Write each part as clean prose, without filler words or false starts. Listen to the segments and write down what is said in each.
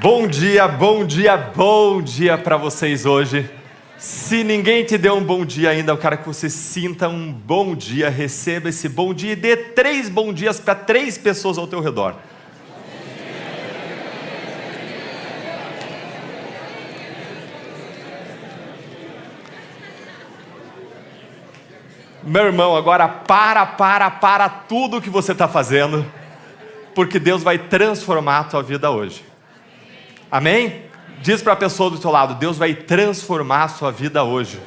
Bom dia, bom dia, bom dia para vocês hoje. Se ninguém te deu um bom dia ainda, eu quero que você sinta um bom dia, receba esse bom dia e dê 3 bons dias para 3 pessoas ao teu redor. Meu irmão, agora para tudo que você está fazendo, porque Deus vai transformar a tua vida hoje. Amém? Diz para a pessoa do teu lado, Deus vai transformar a sua vida hoje.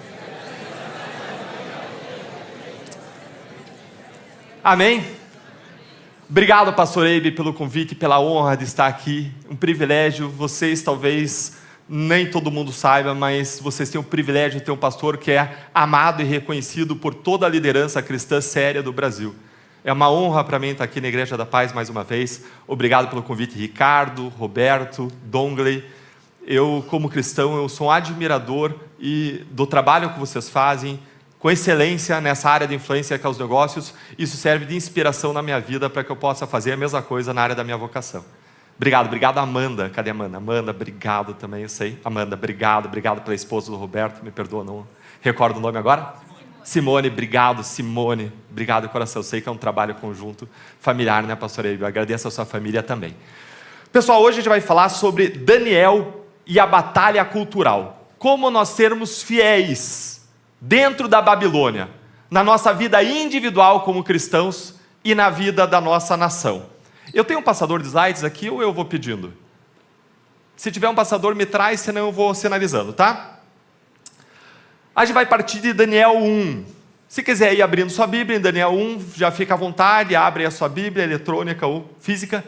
Amém? Obrigado, pastor Eibe, pelo convite, pela honra de estar aqui. Um privilégio, vocês talvez nem todo mundo saiba, mas vocês têm o privilégio de ter um pastor que é amado e reconhecido por toda a liderança cristã séria do Brasil. É uma honra para mim estar aqui na Igreja da Paz mais uma vez. Obrigado pelo convite, Ricardo, Roberto, Dongley. Eu, como cristão, eu sou um admirador do trabalho que vocês fazem, com excelência nessa área de influência que é os negócios. Isso serve de inspiração na minha vida para que eu possa fazer a mesma coisa na área da minha vocação. Obrigado, Amanda. Cadê a Amanda? Amanda, obrigado também, eu sei. Amanda, obrigado pela esposa do Roberto. Me perdoa, não recordo o nome agora. Simone, obrigado, Simone. Obrigado, coração. Eu sei que é um trabalho conjunto, familiar, né, pastor Eibe? Eu agradeço a sua família também. Pessoal, hoje a gente vai falar sobre Daniel e a batalha cultural. Como nós sermos fiéis dentro da Babilônia, na nossa vida individual como cristãos e na vida da nossa nação. Eu tenho um passador de slides aqui ou eu vou pedindo? Se tiver um passador, me traz, senão eu vou sinalizando, tá? A gente vai partir de Daniel 1. Se quiser ir abrindo sua Bíblia em Daniel 1, já fica à vontade, abre a sua Bíblia, eletrônica ou física.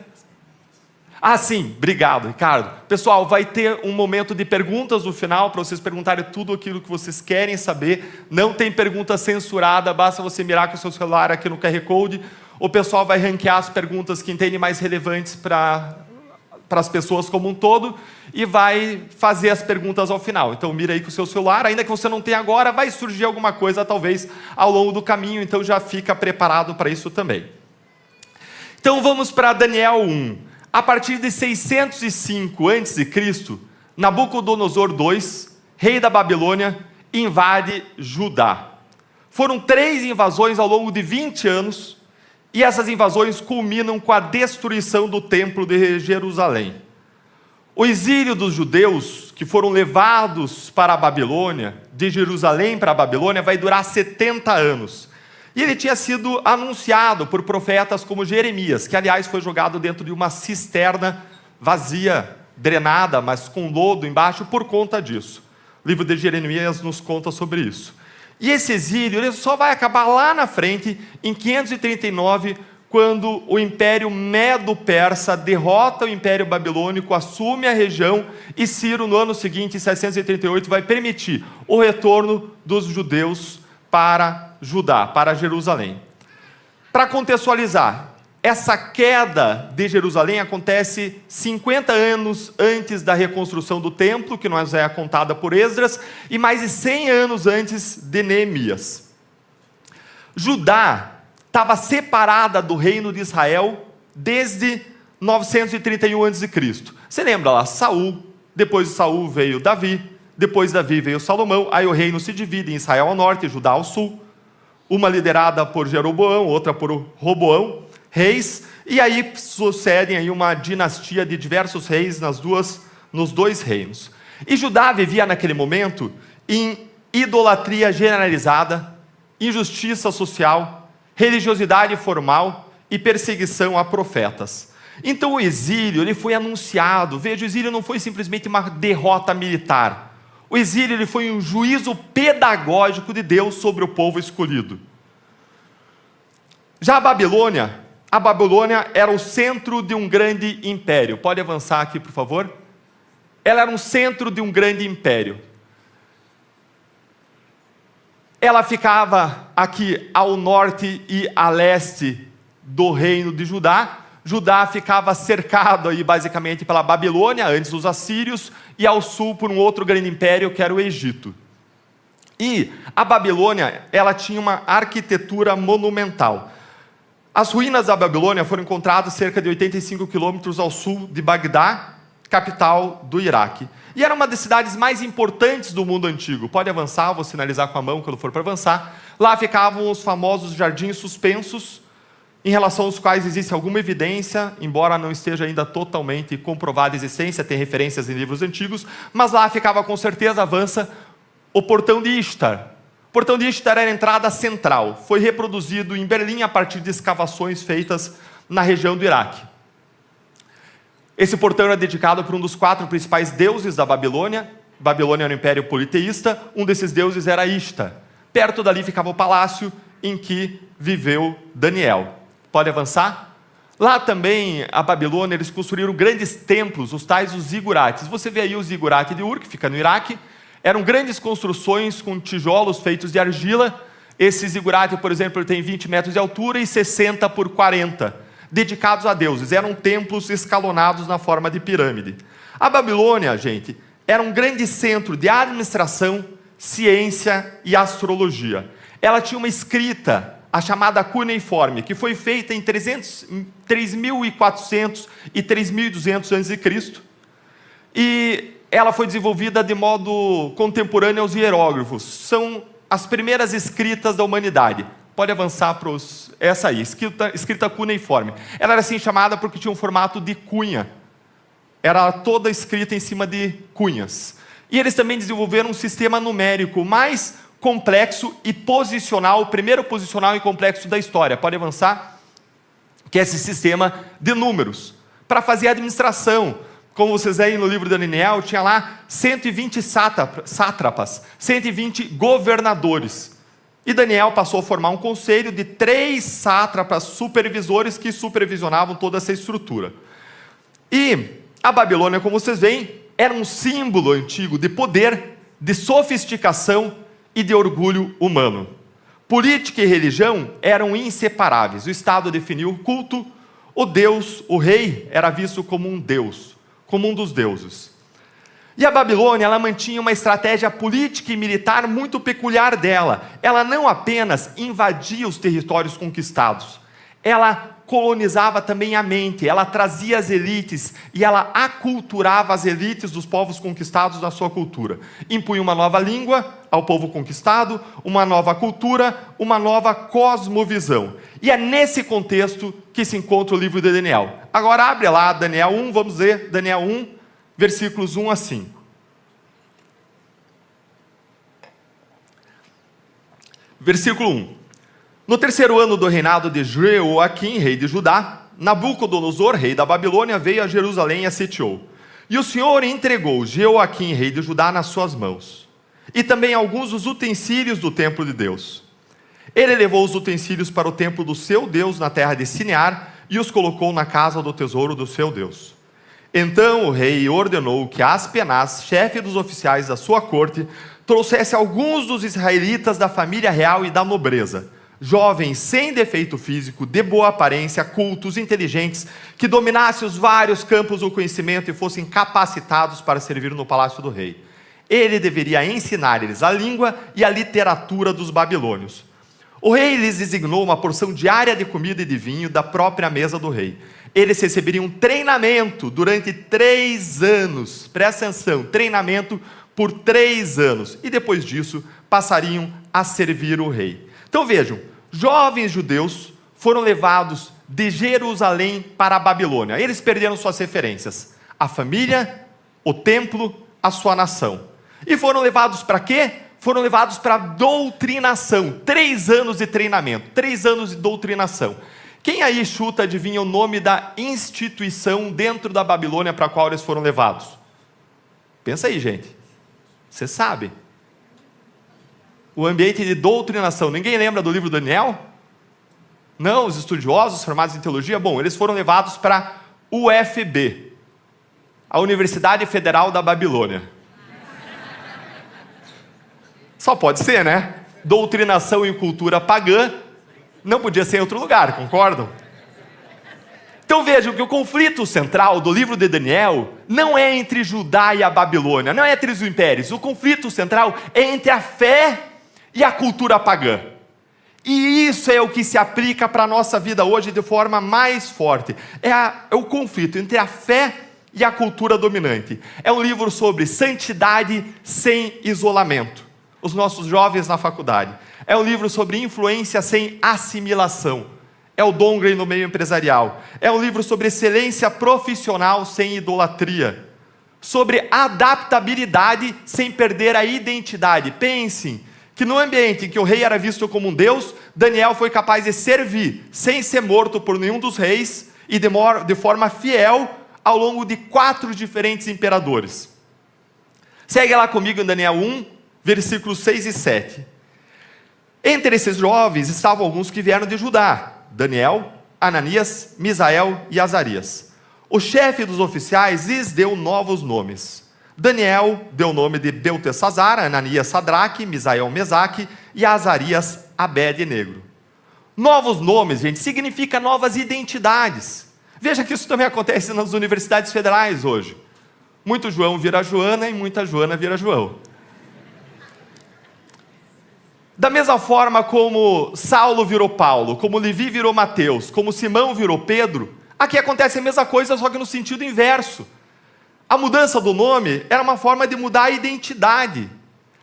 Ah, sim, obrigado, Ricardo. Pessoal, vai ter um momento de perguntas no final, para vocês perguntarem tudo aquilo que vocês querem saber. Não tem pergunta censurada, basta você mirar com o seu celular aqui no QR Code. O pessoal vai ranquear as perguntas que entendem mais relevantes para as pessoas como um todo e vai fazer as perguntas ao final. Então mira aí com o seu celular, ainda que você não tenha agora, vai surgir alguma coisa talvez ao longo do caminho, então já fica preparado para isso também. Então vamos para Daniel 1. A partir de 605 a.C., Nabucodonosor II, rei da Babilônia, invade Judá. Foram 3 invasões ao longo de 20 anos, e essas invasões culminam com a destruição do templo de Jerusalém. O exílio dos judeus, que foram levados para a Babilônia, de Jerusalém para a Babilônia, vai durar 70 anos. E ele tinha sido anunciado por profetas como Jeremias, que aliás foi jogado dentro de uma cisterna vazia, drenada, mas com lodo embaixo por conta disso. O livro de Jeremias nos conta sobre isso. E esse exílio ele só vai acabar lá na frente, em 539, quando o Império Medo-Persa derrota o Império Babilônico, assume a região, e Ciro, no ano seguinte, em 738, vai permitir o retorno dos judeus para Judá, para Jerusalém. Para contextualizar, essa queda de Jerusalém acontece 50 anos antes da reconstrução do templo, que nos é contada por Esdras, e mais de 100 anos antes de Neemias. Judá estava separada do reino de Israel desde 931 a.C. Você lembra lá, Saul, depois de Saul veio Davi, depois de Davi veio Salomão, aí o reino se divide em Israel ao norte e Judá ao sul, uma liderada por Jeroboão, outra por Roboão, reis, e aí sucedem aí uma dinastia de diversos reis nos 2 reinos. E Judá vivia naquele momento em idolatria generalizada, injustiça social, religiosidade formal e perseguição a profetas. Então o exílio ele foi anunciado. Veja, o exílio não foi simplesmente uma derrota militar. O exílio ele foi um juízo pedagógico de Deus sobre o povo escolhido. Já a Babilônia era o centro de um grande império. Pode avançar aqui, por favor? Ela era um centro de um grande império. Ela ficava aqui ao norte e a leste do reino de Judá. Judá ficava cercado aí basicamente pela Babilônia, antes dos assírios, e ao sul por um outro grande império que era o Egito. E a Babilônia, ela tinha uma arquitetura monumental. As ruínas da Babilônia foram encontradas cerca de 85 quilômetros ao sul de Bagdá, capital do Iraque. E era uma das cidades mais importantes do mundo antigo. Pode avançar, vou sinalizar com a mão quando for para avançar. Lá ficavam os famosos jardins suspensos, em relação aos quais existe alguma evidência, embora não esteja ainda totalmente comprovada a existência, tem referências em livros antigos, mas lá ficava com certeza, avança, o portão de Ishtar. O portão de Ishtar era a entrada central. Foi reproduzido em Berlim a partir de escavações feitas na região do Iraque. Esse portão era dedicado por um dos 4 principais deuses da Babilônia. Babilônia era um império politeísta, um desses deuses era Ishtar. Perto dali ficava o palácio em que viveu Daniel. Pode avançar? Lá também, a Babilônia, eles construíram grandes templos, os tais os zigurates. Você vê aí o zigurate de Ur, que fica no Iraque. Eram grandes construções com tijolos feitos de argila. Esse zigurate, por exemplo, ele tem 20 metros de altura e 60 por 40, dedicados a deuses. Eram templos escalonados na forma de pirâmide. A Babilônia, gente, era um grande centro de administração, ciência e astrologia. Ela tinha uma escrita, a chamada cuneiforme, que foi feita em 3.400 e 3.200 a.C., e ela foi desenvolvida de modo contemporâneo aos hieróglifos. São as primeiras escritas da humanidade. Pode avançar para essa aí, escrita cuneiforme. Ela era assim chamada porque tinha um formato de cunha. Era toda escrita em cima de cunhas. E eles também desenvolveram um sistema numérico mais complexo e posicional, o primeiro posicional e complexo da história. Pode avançar? Que é esse sistema de números. Para fazer a administração. Como vocês veem no livro de Daniel, tinha lá 120 sátrapas, 120 governadores. E Daniel passou a formar um conselho de 3 sátrapas supervisores que supervisionavam toda essa estrutura. E a Babilônia, como vocês veem, era um símbolo antigo de poder, de sofisticação e de orgulho humano. Política e religião eram inseparáveis. O Estado definiu o culto, o Deus, o rei, era visto como um Deus, como um dos deuses. E a Babilônia, ela mantinha uma estratégia política e militar muito peculiar dela. Ela não apenas invadia os territórios conquistados, ela colonizava também a mente, ela trazia as elites e ela aculturava as elites dos povos conquistados na sua cultura. Impunha uma nova língua ao povo conquistado, uma nova cultura, uma nova cosmovisão. E é nesse contexto que se encontra o livro de Daniel. Agora abre lá Daniel 1, vamos ver Daniel 1, versículos 1 a 5. Versículo 1. No 3º ano do reinado de Jeoaquim, rei de Judá, Nabucodonosor, rei da Babilônia, veio a Jerusalém e a sitiou. E o Senhor entregou Jeoaquim, rei de Judá, nas suas mãos, e também alguns dos utensílios do templo de Deus. Ele levou os utensílios para o templo do seu Deus na terra de Sinear e os colocou na casa do tesouro do seu Deus. Então o rei ordenou que Aspenaz, chefe dos oficiais da sua corte, trouxesse alguns dos israelitas da família real e da nobreza, jovens sem defeito físico, de boa aparência, cultos, inteligentes, que dominassem os vários campos do conhecimento e fossem capacitados para servir no palácio do rei. Ele deveria ensinar-lhes a língua e a literatura dos babilônios. O rei lhes designou uma porção diária de comida e de vinho da própria mesa do rei. Eles receberiam treinamento durante 3 anos. Presta atenção, treinamento por 3 anos. E depois disso, passariam a servir o rei. Então vejam, jovens judeus foram levados de Jerusalém para a Babilônia. Eles perderam suas referências: a família, o templo, a sua nação. E foram levados para quê? Foram levados para a doutrinação. 3 anos de treinamento, 3 anos de doutrinação. Quem aí chuta, adivinha o nome da instituição dentro da Babilônia para a qual eles foram levados? Pensa aí, gente. Você sabe. O ambiente de doutrinação. Ninguém lembra do livro de Daniel? Não, os estudiosos formados em teologia? Bom, eles foram levados para a UFB, a Universidade Federal da Babilônia. Só pode ser, né? Doutrinação e cultura pagã não podia ser em outro lugar, concordam? Então vejam que o conflito central do livro de Daniel não é entre Judá e a Babilônia, não é entre os impérios. O conflito central é entre a fé e a cultura pagã. E isso é o que se aplica para a nossa vida hoje de forma mais forte. É o conflito entre a fé e a cultura dominante. É um livro sobre santidade sem isolamento. Os nossos jovens na faculdade. É um livro sobre influência sem assimilação. É o Dongley no meio empresarial. É um livro sobre excelência profissional sem idolatria. Sobre adaptabilidade sem perder a identidade. Pensem que no ambiente em que o rei era visto como um deus, Daniel foi capaz de servir sem ser morto por nenhum dos reis e de forma fiel ao longo de 4 diferentes imperadores. Segue lá comigo em Daniel 1, versículos 6 e 7. Entre esses jovens estavam alguns que vieram de Judá: Daniel, Ananias, Misael e Azarias. O chefe dos oficiais lhes deu novos nomes. Daniel deu o nome de Beltesazar, Ananias Sadraque, Misael Mesaque e Azarias Abed-Negro. Novos nomes, gente, significa novas identidades. Veja que isso também acontece nas universidades federais hoje. Muito João vira Joana e muita Joana vira João. Da mesma forma como Saulo virou Paulo, como Levi virou Mateus, como Simão virou Pedro, aqui acontece a mesma coisa, só que no sentido inverso. A mudança do nome era uma forma de mudar a identidade.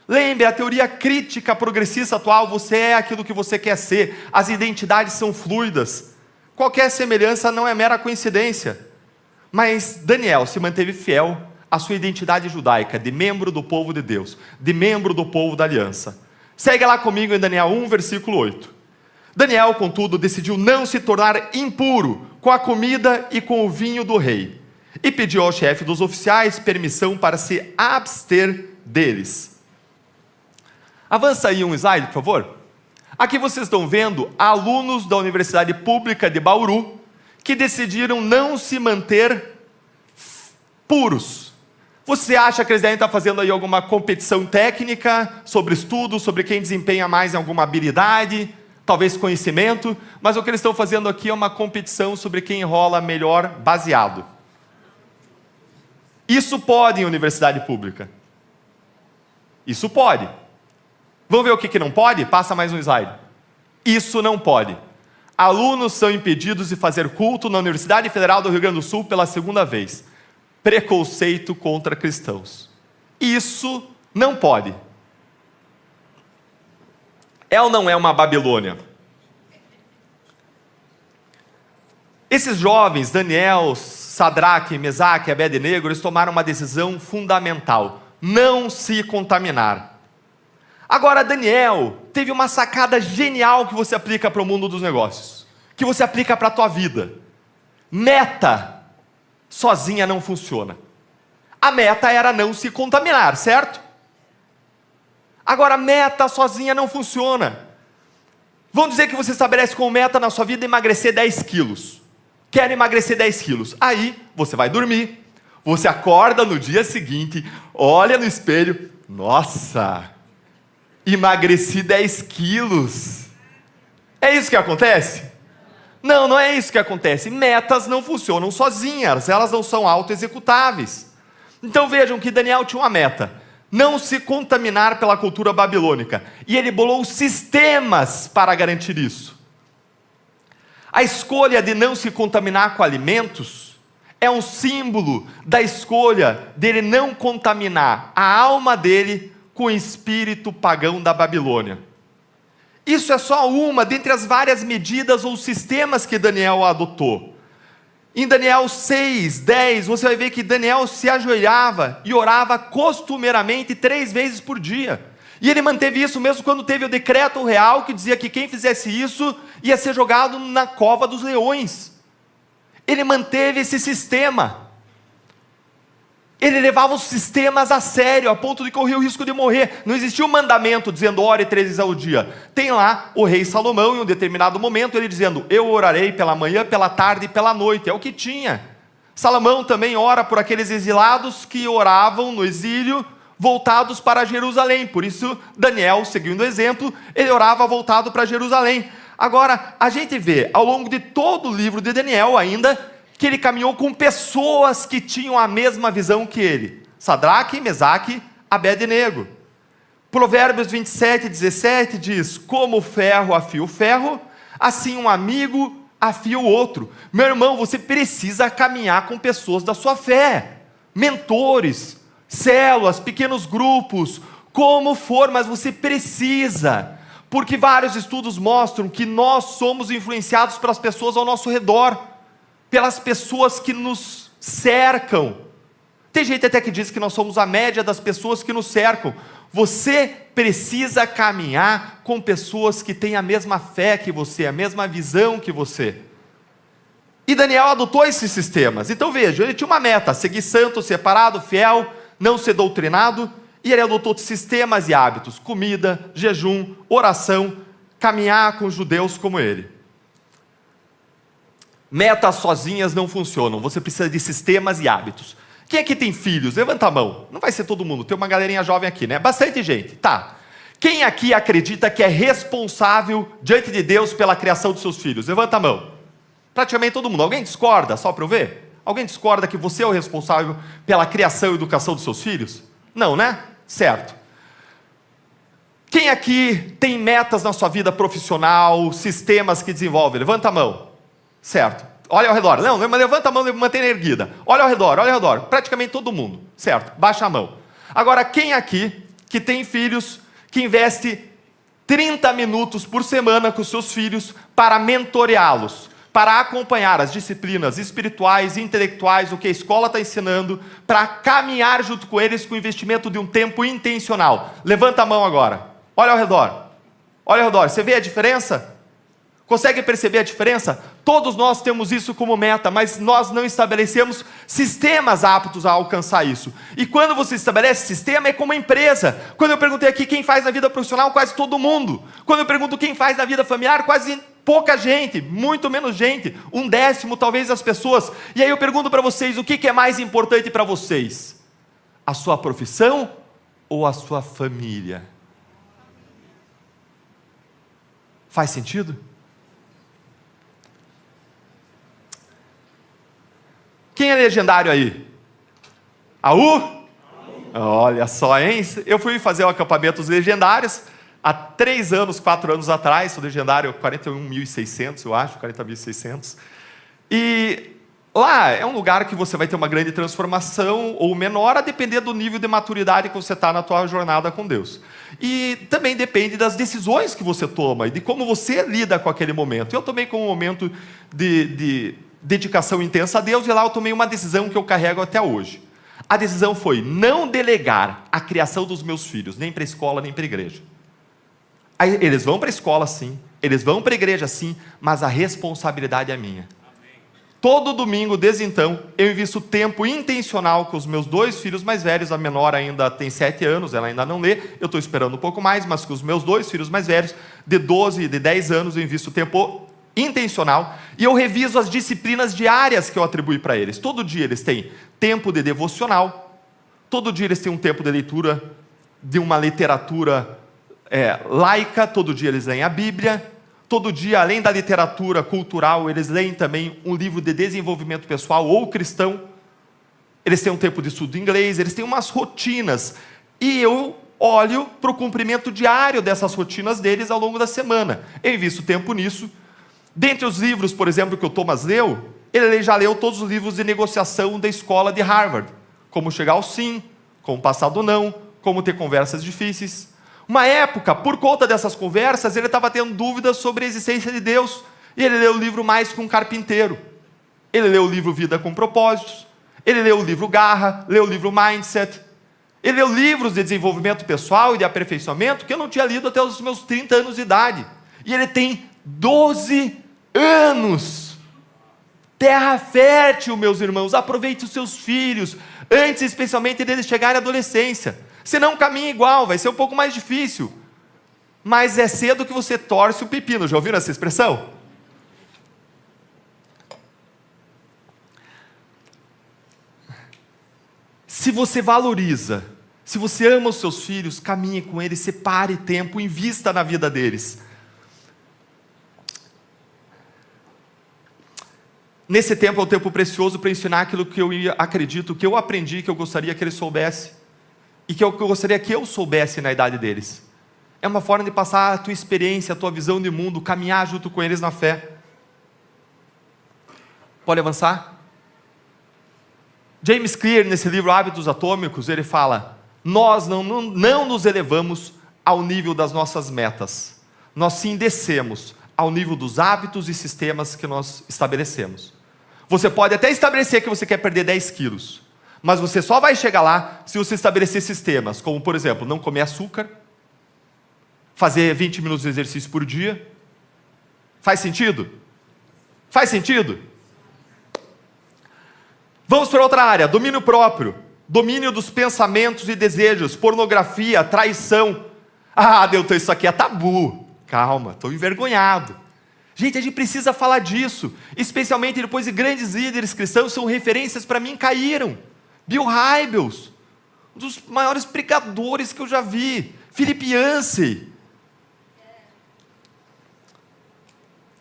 Lembre, a teoria crítica progressista atual, você é aquilo que você quer ser, as identidades são fluidas. Qualquer semelhança não é mera coincidência. Mas Daniel se manteve fiel à sua identidade judaica, de membro do povo de Deus, de membro do povo da aliança. Segue lá comigo em Daniel 1, versículo 8. Daniel, contudo, decidiu não se tornar impuro com a comida e com o vinho do rei, e pediu ao chefe dos oficiais permissão para se abster deles. Avança aí um slide, por favor. Aqui vocês estão vendo alunos da Universidade Pública de Bauru que decidiram não se manter puros. Você acha que eles devem estar fazendo aí alguma competição técnica sobre estudo, sobre quem desempenha mais em alguma habilidade, talvez conhecimento, mas o que eles estão fazendo aqui é uma competição sobre quem enrola melhor baseado. Isso pode em universidade pública. Isso pode. Vamos ver o que não pode? Passa mais um slide. Isso não pode. Alunos são impedidos de fazer culto na Universidade Federal do Rio Grande do Sul pela 2ª vez. Preconceito contra cristãos. Isso não pode. É ou não é uma Babilônia? Esses jovens, Daniel, Sadraque, Mesaque e Abed-Negro, eles tomaram uma decisão fundamental: não se contaminar. Agora, Daniel teve uma sacada genial que você aplica para o mundo dos negócios, que você aplica para a tua vida. Meta sozinha não funciona. A meta era não se contaminar, certo? Agora, meta sozinha não funciona. Vamos dizer que você estabelece como meta na sua vida emagrecer 10 quilos. Quer emagrecer 10 quilos. Aí, você vai dormir. Você acorda no dia seguinte, olha no espelho. Nossa, emagreci 10 quilos. É isso que acontece? Não, não é isso que acontece. Metas não funcionam sozinhas. Elas não são auto-executáveis. Então vejam que Daniel tinha uma meta: não se contaminar pela cultura babilônica. E ele bolou sistemas para garantir isso. A escolha de não se contaminar com alimentos é um símbolo da escolha dele não contaminar a alma dele com o espírito pagão da Babilônia. Isso é só uma dentre as várias medidas ou sistemas que Daniel adotou. Em Daniel 6, 10, você vai ver que Daniel se ajoelhava e orava costumeiramente 3 vezes por dia. E ele manteve isso mesmo quando teve o decreto real que dizia que quem fizesse isso ia ser jogado na cova dos leões. Ele manteve esse sistema. Ele levava os sistemas a sério, a ponto de correr o risco de morrer. Não existia um mandamento dizendo ore 3 vezes ao dia. Tem lá o rei Salomão, em um determinado momento, ele dizendo: eu orarei pela manhã, pela tarde e pela noite. É o que tinha. Salomão também ora por aqueles exilados que oravam no exílio, voltados para Jerusalém. Por isso, Daniel, seguindo o exemplo, ele orava voltado para Jerusalém. Agora, a gente vê, ao longo de todo o livro de Daniel ainda, que ele caminhou com pessoas que tinham a mesma visão que ele. Sadraque, Mesaque, Abed-Nego. Provérbios 27, 17 diz: como o ferro afia o ferro, assim um amigo afia o outro. Meu irmão, você precisa caminhar com pessoas da sua fé, mentores, células, pequenos grupos, como for, mas você precisa, porque vários estudos mostram que nós somos influenciados pelas pessoas ao nosso redor, pelas pessoas que nos cercam. Tem gente até que diz que nós somos a média das pessoas que nos cercam. Você precisa caminhar com pessoas que têm a mesma fé que você, a mesma visão que você. E Daniel adotou esses sistemas. Então veja, ele tinha uma meta: seguir santo, separado, fiel, não ser doutrinado. E ele adotou sistemas e hábitos: comida, jejum, oração, caminhar com judeus como ele. Metas sozinhas não funcionam, você precisa de sistemas e hábitos. Quem aqui tem filhos? Levanta a mão. Não vai ser todo mundo, tem uma galerinha jovem aqui, né? Bastante gente, tá. Quem aqui acredita que é responsável diante de Deus pela criação dos seus filhos? Levanta a mão. Praticamente todo mundo. Alguém discorda? Só para eu ver. Alguém discorda que você é o responsável pela criação e educação dos seus filhos? Não, né? Certo. Quem aqui tem metas na sua vida profissional, sistemas que desenvolve? Levanta a mão. Certo. Olha ao redor. Não, mas levanta a mão, mantenha erguida. Olha ao redor. Praticamente todo mundo. Certo. Baixa a mão. Agora, quem aqui que tem filhos, que investe 30 minutos por semana com seus filhos para mentoreá-los, para acompanhar as disciplinas espirituais e intelectuais, o que a escola está ensinando, para caminhar junto com eles com o investimento de um tempo intencional? Levanta a mão agora. Olha ao redor. Você vê a diferença? Consegue perceber a diferença? Todos nós temos isso como meta, mas nós não estabelecemos sistemas aptos a alcançar isso. E quando você estabelece sistema, é como uma empresa. Quando eu perguntei aqui quem faz na vida profissional, quase todo mundo. Quando eu pergunto quem faz na vida familiar, quase pouca gente, muito menos gente, 1/10 talvez das pessoas. E aí eu pergunto para vocês, o que é mais importante para vocês? A sua profissão ou a sua família? Faz sentido? Quem é legendário aí? AU? Olha só, hein? Eu fui fazer o acampamento dos legendários há 3 anos, 4 anos atrás. Sou legendário 41.600, eu acho, 40.600. E lá é um lugar que você vai ter uma grande transformação ou menor, a depender do nível de maturidade que você está na tua jornada com Deus. E também depende das decisões que você toma e de como você lida com aquele momento. Eu tomei como um momento de dedicação intensa a Deus, e lá eu tomei uma decisão que eu carrego até hoje. A decisão foi não delegar a criação dos meus filhos, nem para a escola, nem para a igreja. Aí, eles vão para a escola sim, eles vão para a igreja sim, mas a responsabilidade é minha. Todo domingo, desde então, eu invisto tempo intencional com os meus 2 filhos mais velhos. A menor ainda tem 7 anos, ela ainda não lê, eu estou esperando um pouco mais, mas com os meus 2 filhos mais velhos, de 12 e de 10 anos, eu invisto tempo intencional, e eu reviso as disciplinas diárias que eu atribuí para eles. Todo dia eles têm tempo de devocional, todo dia eles têm um tempo de leitura de uma literatura laica, todo dia eles leem a Bíblia, todo dia, além da literatura cultural, eles leem também um livro de desenvolvimento pessoal ou cristão. Eles têm um tempo de estudo em inglês, eles têm umas rotinas, e eu olho para o cumprimento diário dessas rotinas deles ao longo da semana. Eu invisto tempo nisso. Dentre os livros, por exemplo, que o Thomas leu, ele já leu todos os livros de negociação da escola de Harvard. Como chegar ao sim, como passar do não, como ter conversas difíceis. Uma época, por conta dessas conversas, ele estava tendo dúvidas sobre a existência de Deus. E ele leu o livro Mais que um Carpinteiro. Ele leu o livro Vida com Propósitos. Ele leu o livro Garra, leu o livro Mindset. Ele leu livros de desenvolvimento pessoal e de aperfeiçoamento que eu não tinha lido até os meus 30 anos de idade. E ele tem 12 anos. Terra fértil, meus irmãos. Aproveite os seus filhos, antes especialmente deles chegarem à adolescência. Senão caminha igual, vai ser um pouco mais difícil. Mas é cedo que você torce o pepino. Já ouviram essa expressão? Se você valoriza, se você ama os seus filhos, caminhe com eles, separe tempo, invista na vida deles. Nesse tempo é um tempo precioso para ensinar aquilo que eu acredito, que eu aprendi, que eu gostaria que eles soubessem, e que eu gostaria que eu soubesse na idade deles. É uma forma de passar a tua experiência, a tua visão de mundo, caminhar junto com eles na fé. Pode avançar? James Clear, nesse livro Hábitos Atômicos, ele fala: nós não nos elevamos ao nível das nossas metas, nós sim descemos ao nível dos hábitos e sistemas que nós estabelecemos. Você pode até estabelecer que você quer perder 10 quilos, mas você só vai chegar lá se você estabelecer sistemas, como por exemplo, não comer açúcar, fazer 20 minutos de exercício por dia. Faz sentido? Faz sentido? Vamos para outra área: domínio próprio, domínio dos pensamentos e desejos, pornografia, traição. Ah, Delton, isso aqui é tabu. Calma, estou envergonhado. Gente, a gente precisa falar disso, especialmente depois de grandes líderes cristãos, são referências para mim, caíram. Bill Hybels, um dos maiores pregadores que eu já vi. Philip Yancey.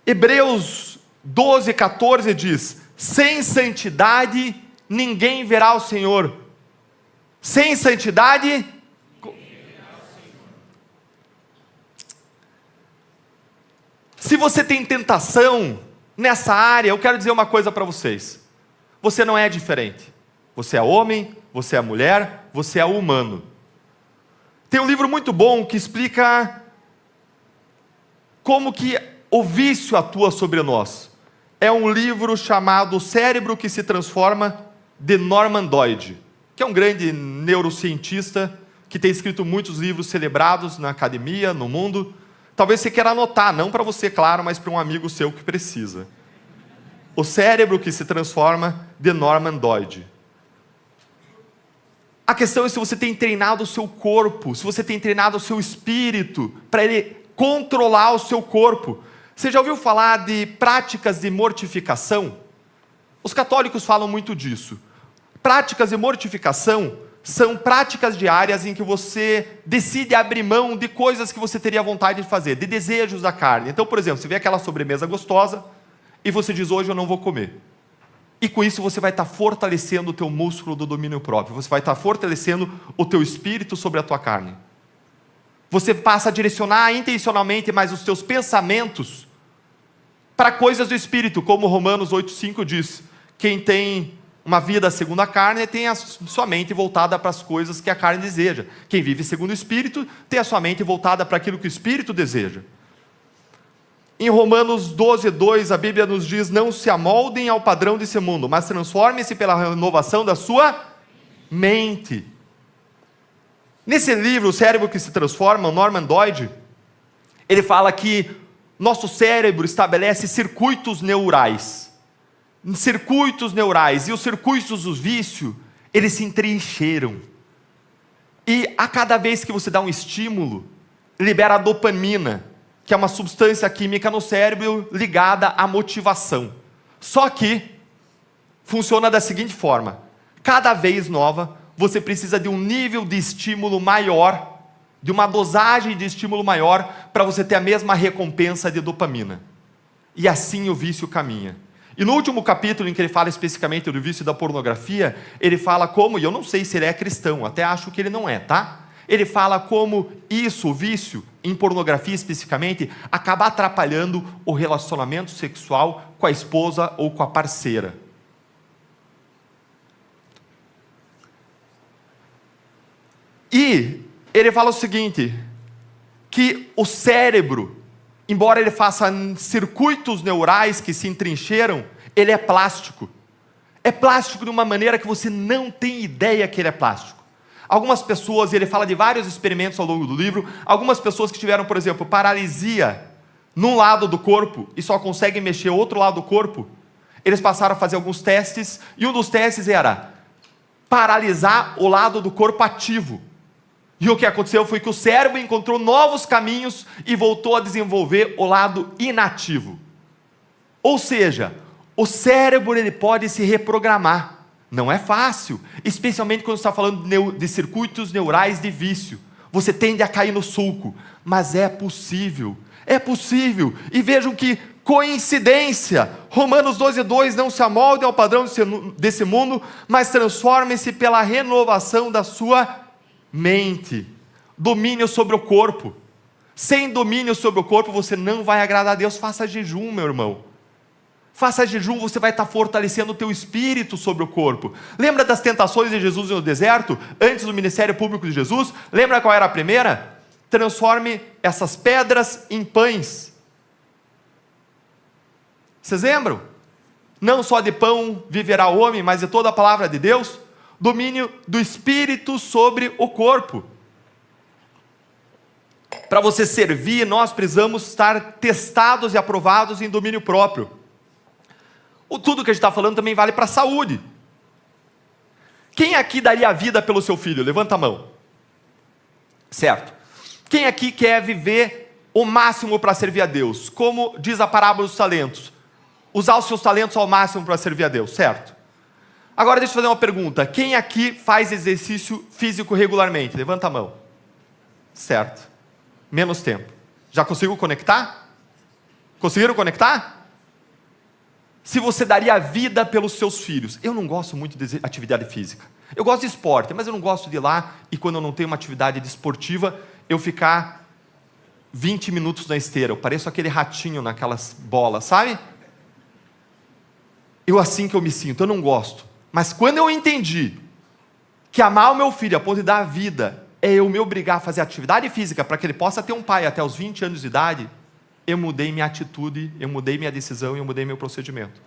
Hebreus 12:14 diz: sem santidade ninguém verá o Senhor. Sem santidade se você tem tentação nessa área, eu quero dizer uma coisa para vocês: você não é diferente. Você é homem, você é mulher, você é humano. Tem um livro muito bom que explica como que o vício atua sobre nós. É um livro chamado O Cérebro que se Transforma, de Norman Doidge, que é um grande neurocientista que tem escrito muitos livros celebrados na academia, no mundo. Talvez você queira anotar, não para você, claro, mas para um amigo seu que precisa. O Cérebro que se Transforma, de Norman Doidge. A questão é se você tem treinado o seu corpo, se você tem treinado o seu espírito, para ele controlar o seu corpo. Você já ouviu falar de práticas de mortificação? Os católicos falam muito disso. Práticas de mortificação são práticas diárias em que você decide abrir mão de coisas que você teria vontade de fazer, de desejos da carne. Então, por exemplo, você vê aquela sobremesa gostosa e você diz: hoje eu não vou comer. E com isso você vai estar fortalecendo o teu músculo do domínio próprio, você vai estar fortalecendo o teu espírito sobre a tua carne. Você passa a direcionar intencionalmente mais os teus pensamentos para coisas do espírito, como Romanos 8,5 diz: quem tem uma vida segundo a carne tem a sua mente voltada para as coisas que a carne deseja. Quem vive segundo o espírito tem a sua mente voltada para aquilo que o espírito deseja. Em Romanos 12:2, a Bíblia nos diz: não se amoldem ao padrão desse mundo, mas transformem-se pela renovação da sua mente. Nesse livro, O Cérebro que se Transforma, o Norman Doidge, ele fala que nosso cérebro estabelece circuitos neurais. Circuitos neurais, e os circuitos do vício, eles se entrincheiram. E a cada vez que você dá um estímulo, libera a dopamina, que é uma substância química no cérebro ligada à motivação. Só que funciona da seguinte forma: cada vez nova, você precisa de um nível de estímulo maior, de uma dosagem de estímulo maior, para você ter a mesma recompensa de dopamina. E assim o vício caminha. E no último capítulo, em que ele fala especificamente do vício da pornografia, ele fala como, e eu não sei se ele é cristão, até acho que ele não é, tá? Ele fala como isso, o vício, em pornografia especificamente, acaba atrapalhando o relacionamento sexual com a esposa ou com a parceira. E ele fala o seguinte, que o cérebro, embora ele faça circuitos neurais que se entrincheiram, ele é plástico. É plástico de uma maneira que você não tem ideia que ele é plástico. Algumas pessoas, e ele fala de vários experimentos ao longo do livro, algumas pessoas que tiveram, por exemplo, paralisia num lado do corpo e só conseguem mexer o outro lado do corpo, eles passaram a fazer alguns testes, e um dos testes era paralisar o lado do corpo ativo. E o que aconteceu foi que o cérebro encontrou novos caminhos e voltou a desenvolver o lado inativo. Ou seja, o cérebro ele pode se reprogramar. Não é fácil, especialmente quando você está falando de circuitos neurais de vício. Você tende a cair no sulco, mas é possível. É possível. E vejam que coincidência. Romanos 12:2, não se amoldem ao padrão desse mundo, mas transformem-se pela renovação da sua mente. Domínio sobre o corpo. Sem domínio sobre o corpo, você não vai agradar a Deus. Faça jejum, meu irmão. Faça jejum, você vai estar fortalecendo o teu espírito sobre o corpo. Lembra das tentações de Jesus no deserto, antes do ministério público de Jesus? Lembra qual era a primeira? Transforme essas pedras em pães. Vocês lembram? Não só de pão viverá o homem, mas de toda a palavra de Deus. Domínio do espírito sobre o corpo. Para você servir, nós precisamos estar testados e aprovados em domínio próprio. Tudo que a gente está falando também vale para a saúde. Quem aqui daria a vida pelo seu filho? Levanta a mão. Certo. Quem aqui quer viver o máximo para servir a Deus? Como diz a parábola dos talentos. Usar os seus talentos ao máximo para servir a Deus, certo? Agora deixa eu fazer uma pergunta. Quem aqui faz exercício físico regularmente? Levanta a mão. Certo. Menos tempo. Já conseguiu conectar? Conseguiram conectar? Se você daria a vida pelos seus filhos. Eu não gosto muito de atividade física. Eu gosto de esporte, mas eu não gosto de ir lá e quando eu não tenho uma atividade desportiva, eu ficar 20 minutos na esteira. Eu pareço aquele ratinho naquelas bolas, sabe? Assim que eu me sinto, eu não gosto. Mas quando eu entendi que amar o meu filho a ponto de dar a vida é eu me obrigar a fazer atividade física para que ele possa ter um pai até os 20 anos de idade, eu mudei minha atitude, eu mudei minha decisão e eu mudei meu procedimento.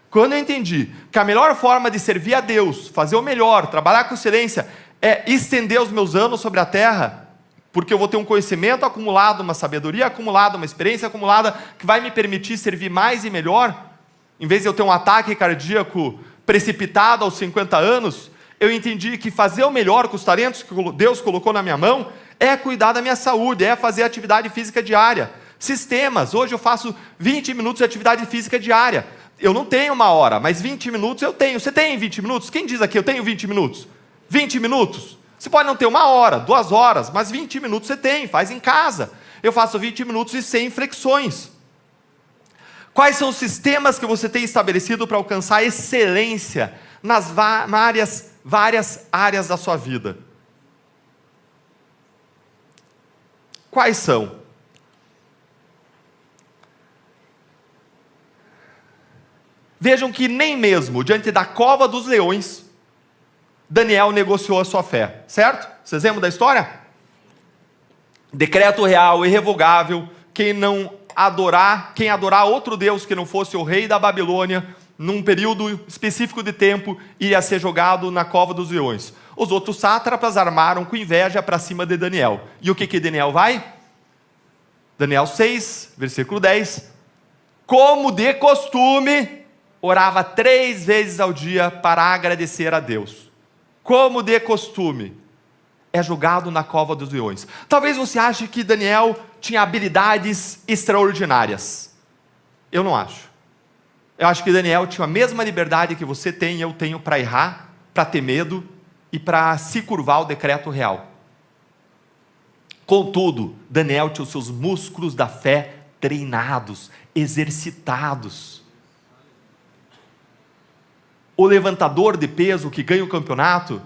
Quando eu entendi que a melhor forma de servir a Deus, fazer o melhor, trabalhar com excelência, é estender os meus anos sobre a terra, porque eu vou ter um conhecimento acumulado, uma sabedoria acumulada, uma experiência acumulada, que vai me permitir servir mais e melhor, em vez de eu ter um ataque cardíaco precipitado aos 50 anos, eu entendi que fazer o melhor com os talentos que Deus colocou na minha mão, é cuidar da minha saúde, é fazer atividade física diária. Sistemas, hoje eu faço 20 minutos de atividade física diária. Eu não tenho 1 hora, mas 20 minutos eu tenho. Você tem 20 minutos? Quem diz aqui, eu tenho 20 minutos? 20 minutos? Você pode não ter 1 hora, 2 horas, mas 20 minutos você tem, faz em casa. Eu faço 20 minutos e 100 flexões. Quais são os sistemas que você tem estabelecido para alcançar excelência nas várias áreas da sua vida? Quais são? Vejam que nem mesmo diante da cova dos leões, Daniel negociou a sua fé, certo? Vocês lembram da história? Decreto real, irrevogável, quem adorar outro Deus que não fosse o rei da Babilônia, num período específico de tempo, ia ser jogado na cova dos leões. Os outros sátrapas armaram com inveja para cima de Daniel. E o que Daniel vai? Daniel 6, versículo 10. Como de costume, orava 3 vezes ao dia para agradecer a Deus. Como de costume, é julgado na cova dos leões. Talvez você ache que Daniel tinha habilidades extraordinárias. Eu não acho. Eu acho que Daniel tinha a mesma liberdade que você tem e eu tenho para errar, para ter medo e para se curvar ao decreto real. Contudo, Daniel tinha os seus músculos da fé treinados, exercitados. O levantador de peso que ganha o campeonato,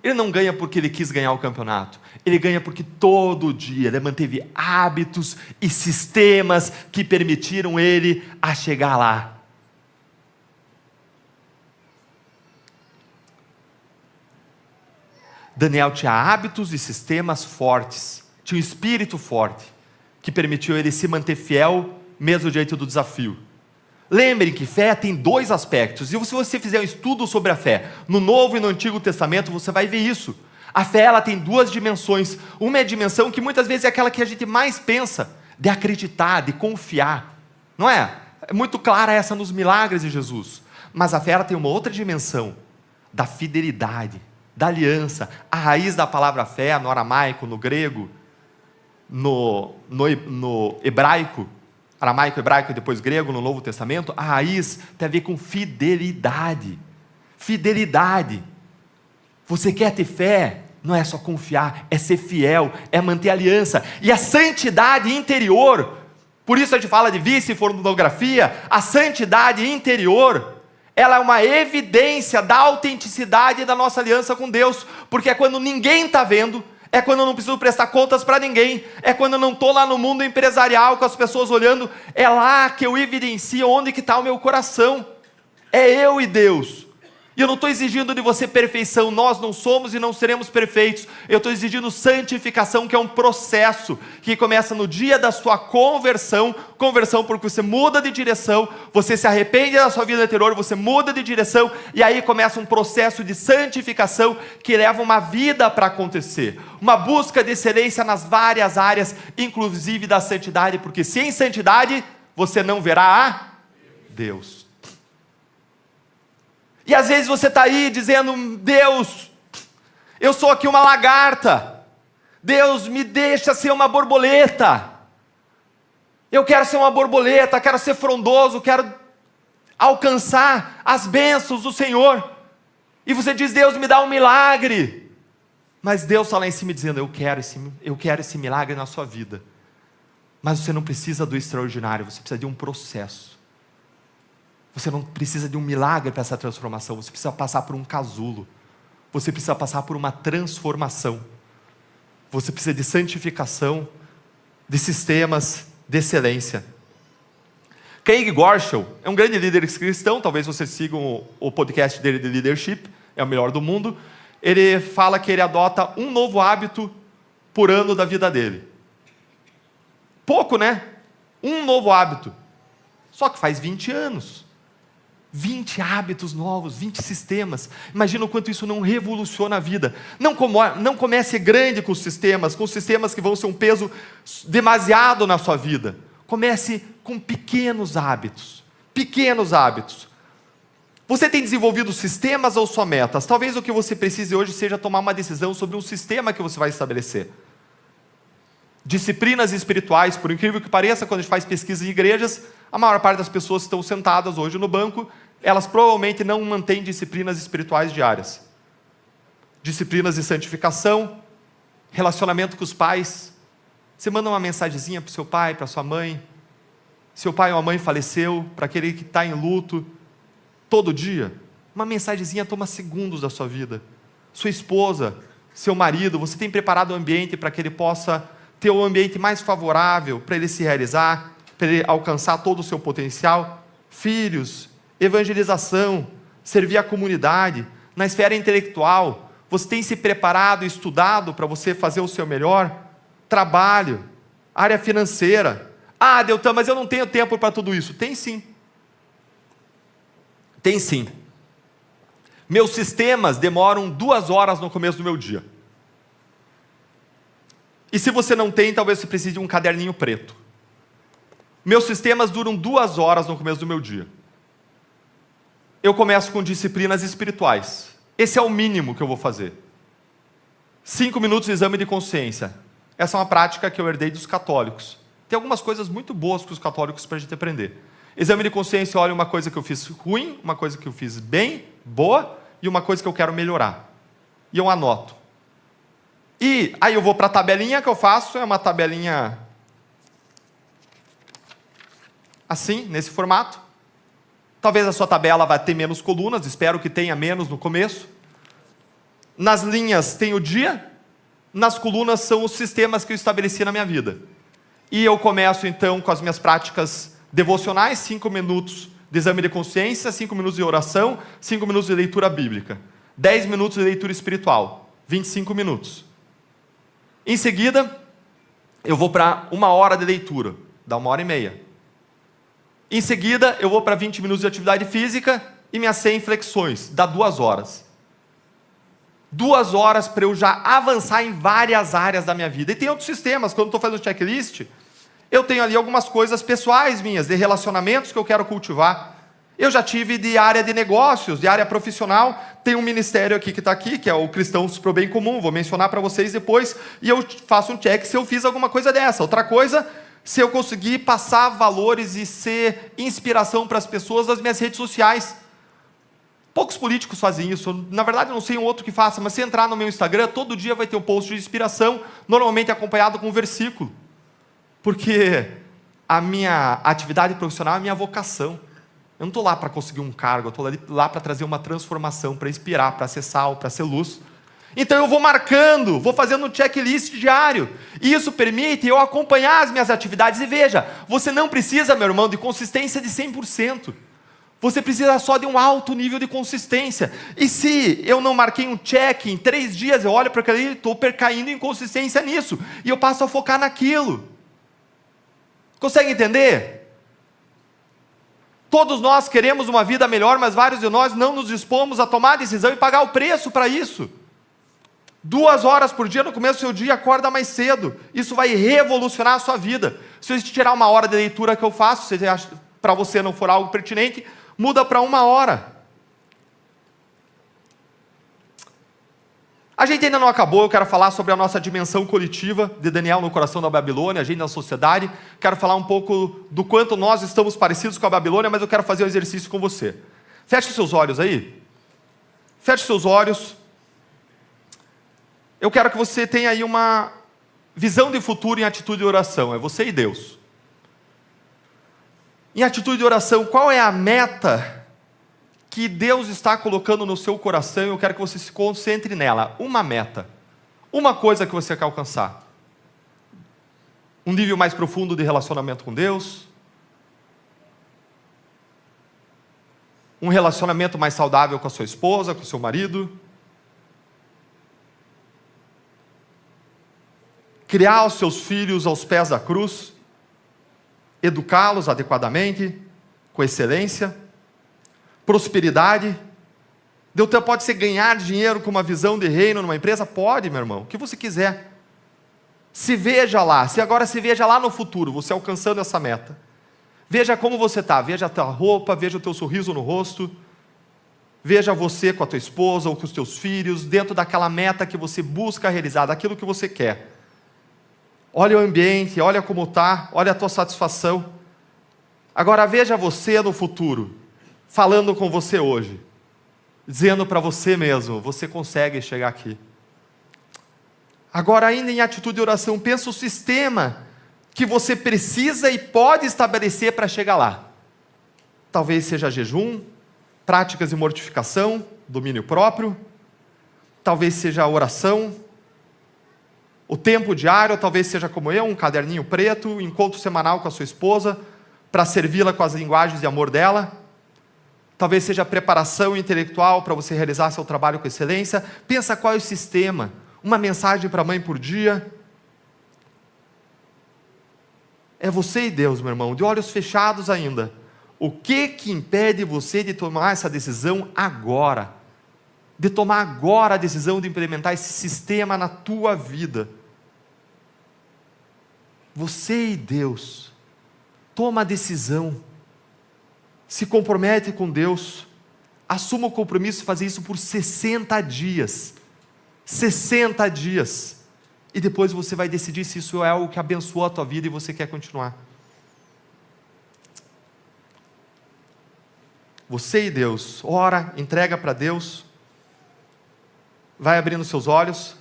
ele não ganha porque ele quis ganhar o campeonato, ele ganha porque todo dia ele manteve hábitos e sistemas que permitiram ele a chegar lá. Daniel tinha hábitos e sistemas fortes, tinha um espírito forte, que permitiu ele se manter fiel, mesmo diante do desafio. Lembrem que fé tem 2 aspectos, e se você fizer um estudo sobre a fé, no Novo e no Antigo Testamento, você vai ver isso. A fé, ela tem 2 dimensões, uma é a dimensão que muitas vezes é aquela que a gente mais pensa, de acreditar, de confiar, não é? É muito clara essa nos milagres de Jesus, mas a fé, ela tem uma outra dimensão, da fidelidade, da aliança. A raiz da palavra fé, no aramaico, no grego, no hebraico, aramaico, hebraico e depois grego, no Novo Testamento, a raiz tem a ver com fidelidade. Fidelidade. Você quer ter fé? Não é só confiar, é ser fiel, é manter aliança. E a santidade interior, por isso a gente fala de vício e pornografia, a santidade interior, ela é uma evidência da autenticidade da nossa aliança com Deus, porque é quando ninguém está vendo, É quando eu não preciso prestar contas para ninguém. É quando eu não estou lá no mundo empresarial com as pessoas olhando. É lá que eu evidencio onde que está o meu coração. É eu e Deus. E eu não estou exigindo de você perfeição. Nós não somos e não seremos perfeitos. Eu estou exigindo santificação, que é um processo que começa no dia da sua conversão. Conversão porque você muda de direção. Você se arrepende da sua vida anterior. Você muda de direção. E aí começa um processo de santificação que leva uma vida para acontecer. Uma busca de excelência nas várias áreas, inclusive da santidade. Porque sem santidade você não verá a Deus. E às vezes você está aí dizendo: Deus, eu sou aqui uma lagarta. Deus, me deixa ser uma borboleta. Eu quero ser uma borboleta, quero ser frondoso, quero alcançar as bênçãos do Senhor. E você diz: Deus, me dá um milagre. Mas Deus está lá em cima dizendo: eu quero esse milagre na sua vida. Mas você não precisa do extraordinário, você precisa de um processo. Você não precisa de um milagre para essa transformação. Você precisa passar por um casulo. Você precisa passar por uma transformação. Você precisa de santificação, de sistemas de excelência. Craig Groeschel é um grande líder cristão. Talvez vocês sigam o podcast dele de leadership. É o melhor do mundo. Ele fala que ele adota um novo hábito por ano da vida dele. Pouco, né? Um novo hábito. Só que faz 20 anos. 20 hábitos novos, 20 sistemas. Imagina o quanto isso não revoluciona a vida. Não comece grande com os sistemas que vão ser um peso demasiado na sua vida. Comece com pequenos hábitos. Pequenos hábitos. Você tem desenvolvido sistemas ou só metas? Talvez o que você precise hoje seja tomar uma decisão sobre um sistema que você vai estabelecer. Disciplinas espirituais, por incrível que pareça, quando a gente faz pesquisa em igrejas, a maior parte das pessoas que estão sentadas hoje no banco, elas provavelmente não mantêm disciplinas espirituais diárias. Disciplinas de santificação, relacionamento com os pais. Você manda uma mensagenzinha para o seu pai, para sua mãe. Seu pai ou a mãe faleceu, para aquele que está em luto, todo dia. Uma mensagenzinha toma segundos da sua vida. Sua esposa, seu marido, você tem preparado o ambiente para que ele possa ter um ambiente mais favorável para ele se realizar, para ele alcançar todo o seu potencial. Filhos, evangelização, servir a comunidade, na esfera intelectual, você tem se preparado e estudado para você fazer o seu melhor? Trabalho, área financeira. Ah, Deltan, mas eu não tenho tempo para tudo isso. Tem sim. Tem sim. Meus sistemas demoram 2 horas no começo do meu dia. E se você não tem, talvez você precise de um caderninho preto. Meus sistemas duram 2 horas no começo do meu dia. Eu começo com disciplinas espirituais. Esse é o mínimo que eu vou fazer. 5 minutos de exame de consciência. Essa é uma prática que eu herdei dos católicos. Tem algumas coisas muito boas para os católicos para a gente aprender. Exame de consciência, olha uma coisa que eu fiz ruim, uma coisa que eu fiz bem, boa, e uma coisa que eu quero melhorar. E eu anoto. E aí eu vou para a tabelinha que eu faço, é uma tabelinha assim, nesse formato. Talvez a sua tabela vá ter menos colunas, espero que tenha menos no começo. Nas linhas tem o dia, nas colunas são os sistemas que eu estabeleci na minha vida. E eu começo então com as minhas práticas devocionais, 5 minutos de exame de consciência, 5 minutos de oração, 5 minutos de leitura bíblica, 10 minutos de leitura espiritual, 25 minutos. Em seguida, eu vou para 1 hora de leitura, dá 1h30. Em seguida, eu vou para 20 minutos de atividade física e minhas 100 flexões, dá 2 horas. 2 horas para eu já avançar em várias áreas da minha vida. E tem outros sistemas, quando estou fazendo checklist, eu tenho ali algumas coisas pessoais minhas, de relacionamentos que eu quero cultivar. Eu já tive de área de negócios, de área profissional. Tem um ministério aqui que está aqui, que é o Cristãos para o Bem Comum, vou mencionar para vocês depois, e eu faço um check se eu fiz alguma coisa dessa. Outra coisa, se eu conseguir passar valores e ser inspiração para as pessoas nas minhas redes sociais. Poucos políticos fazem isso, na verdade eu não sei um outro que faça, mas se entrar no meu Instagram, todo dia vai ter um post de inspiração, normalmente acompanhado com um versículo. Porque a minha atividade profissional é a minha vocação. Eu não estou lá para conseguir um cargo, eu estou lá para trazer uma transformação, para inspirar, para ser sal, para ser luz. Então eu vou marcando, vou fazendo um checklist diário. E isso permite eu acompanhar as minhas atividades. E veja, você não precisa, meu irmão, de consistência de 100%. Você precisa só de um alto nível de consistência. E se eu não marquei um check, em 3 dias eu olho para aquilo e estou caindo em consistência nisso. E eu passo a focar naquilo. Consegue entender? Todos nós queremos uma vida melhor, mas vários de nós não nos dispomos a tomar a decisão e pagar o preço para isso. 2 horas por dia no começo do seu dia, acorda mais cedo. Isso vai revolucionar a sua vida. Se eu tirar 1 hora de leitura que eu faço, se para você não for algo pertinente, muda para 1 hora. A gente ainda não acabou, eu quero falar sobre a nossa dimensão coletiva de Daniel no coração da Babilônia, a gente na sociedade. Quero falar um pouco do quanto nós estamos parecidos com a Babilônia, mas eu quero fazer um exercício com você. Feche os seus olhos aí. Feche os seus olhos. Eu quero que você tenha aí uma visão de futuro em atitude de oração. É você e Deus. Em atitude de oração, qual é a meta que Deus está colocando no seu coração? Eu quero que você se concentre nela. Uma meta. Uma coisa que você quer alcançar. Um nível mais profundo de relacionamento com Deus. Um relacionamento mais saudável com a sua esposa, com o seu marido. Criar os seus filhos aos pés da cruz. Educá-los adequadamente, com excelência. Prosperidade. Deus pode ser ganhar dinheiro com uma visão de reino numa empresa? Pode, meu irmão, o que você quiser. Se veja lá, agora se veja lá no futuro, você alcançando essa meta. Veja como você está, veja a tua roupa, veja o teu sorriso no rosto, veja você com a tua esposa ou com os teus filhos, dentro daquela meta que você busca realizar, daquilo que você quer. Olha o ambiente, olha como está, olha a tua satisfação. Agora veja você no futuro, falando com você hoje, dizendo para você mesmo, você consegue chegar aqui. Agora ainda em atitude de oração, pensa o sistema que você precisa e pode estabelecer para chegar lá. Talvez seja jejum, práticas de mortificação, domínio próprio, talvez seja a oração, o tempo diário, talvez seja como eu, um caderninho preto, encontro semanal com a sua esposa, para servi-la com as linguagens de amor dela. Talvez seja a preparação intelectual para você realizar seu trabalho com excelência. Pensa qual é o sistema. Uma mensagem para a mãe por dia. É você e Deus, meu irmão, de olhos fechados ainda. O que impede você de tomar essa decisão agora? De tomar agora a decisão de implementar esse sistema na tua vida. Você e Deus. Toma a decisão. Se compromete com Deus. Assuma o compromisso de fazer isso por 60 dias. 60 dias. E depois você vai decidir se isso é algo que abençoou a tua vida e você quer continuar. Você e Deus. Ora, entrega para Deus. Vai abrindo seus olhos.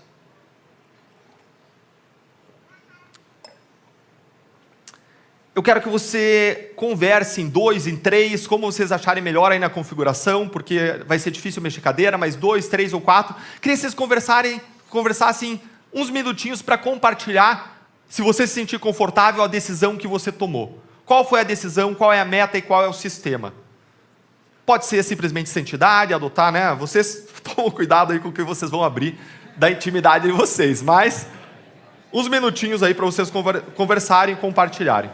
Eu quero que você converse em 2, em 3, como vocês acharem melhor aí na configuração, porque vai ser difícil mexer cadeira, mas 2, 3 ou 4. Queria que vocês conversassem uns minutinhos para compartilhar, se você se sentir confortável, a decisão que você tomou. Qual foi a decisão, qual é a meta e qual é o sistema? Pode ser simplesmente santidade, adotar, né? Vocês tomam cuidado aí com o que vocês vão abrir da intimidade de vocês, mas uns minutinhos aí para vocês conversarem e compartilharem.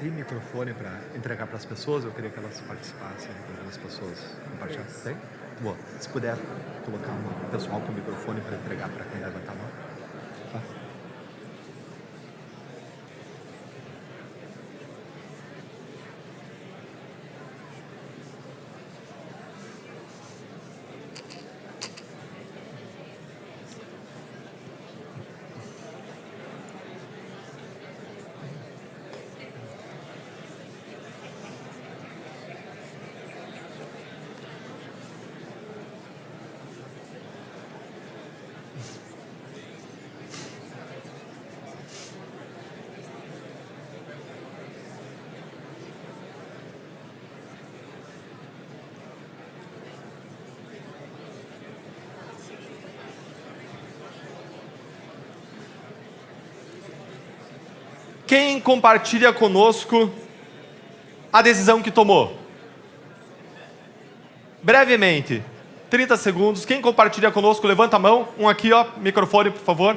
tem microfone para entregar para as pessoas? Eu queria que elas participassem, para as pessoas compartilhar. Tem? Boa. Se puder colocar um pessoal com microfone para entregar para quem levantar a mão. Tá. Quem compartilha conosco a decisão que tomou? Brevemente, 30 segundos. Quem compartilha conosco, levanta a mão. Um aqui, ó, microfone, por favor.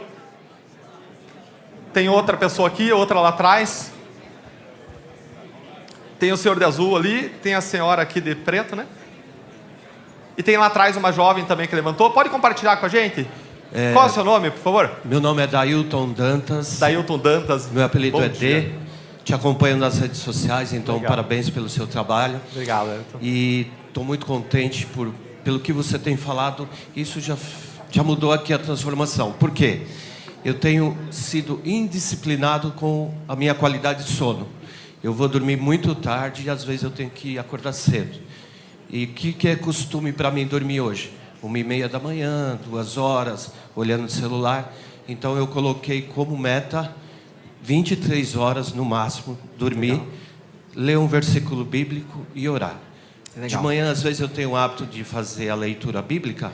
Tem outra pessoa aqui, outra lá atrás. Tem o senhor de azul ali, tem a senhora aqui de preto, né? E tem lá atrás uma jovem também que levantou. Pode compartilhar com a gente? Qual é o seu nome, por favor? Meu nome é Dailton Dantas. Dailton Dantas. Meu apelido é dia. D. Te acompanho nas redes sociais, então Legal. Parabéns pelo seu trabalho. Obrigado, Dailton. E estou muito contente pelo que você tem falado. Isso já mudou aqui a transformação. Por quê? Eu tenho sido indisciplinado com a minha qualidade de sono. Eu vou dormir muito tarde e às vezes eu tenho que acordar cedo. E o que é costume para mim dormir hoje? 1h30 da manhã, 2 horas, olhando o celular. Então eu coloquei como meta 23 horas no máximo, dormir, legal, ler um versículo bíblico e orar. Legal. De manhã, às vezes, eu tenho o hábito de fazer a leitura bíblica,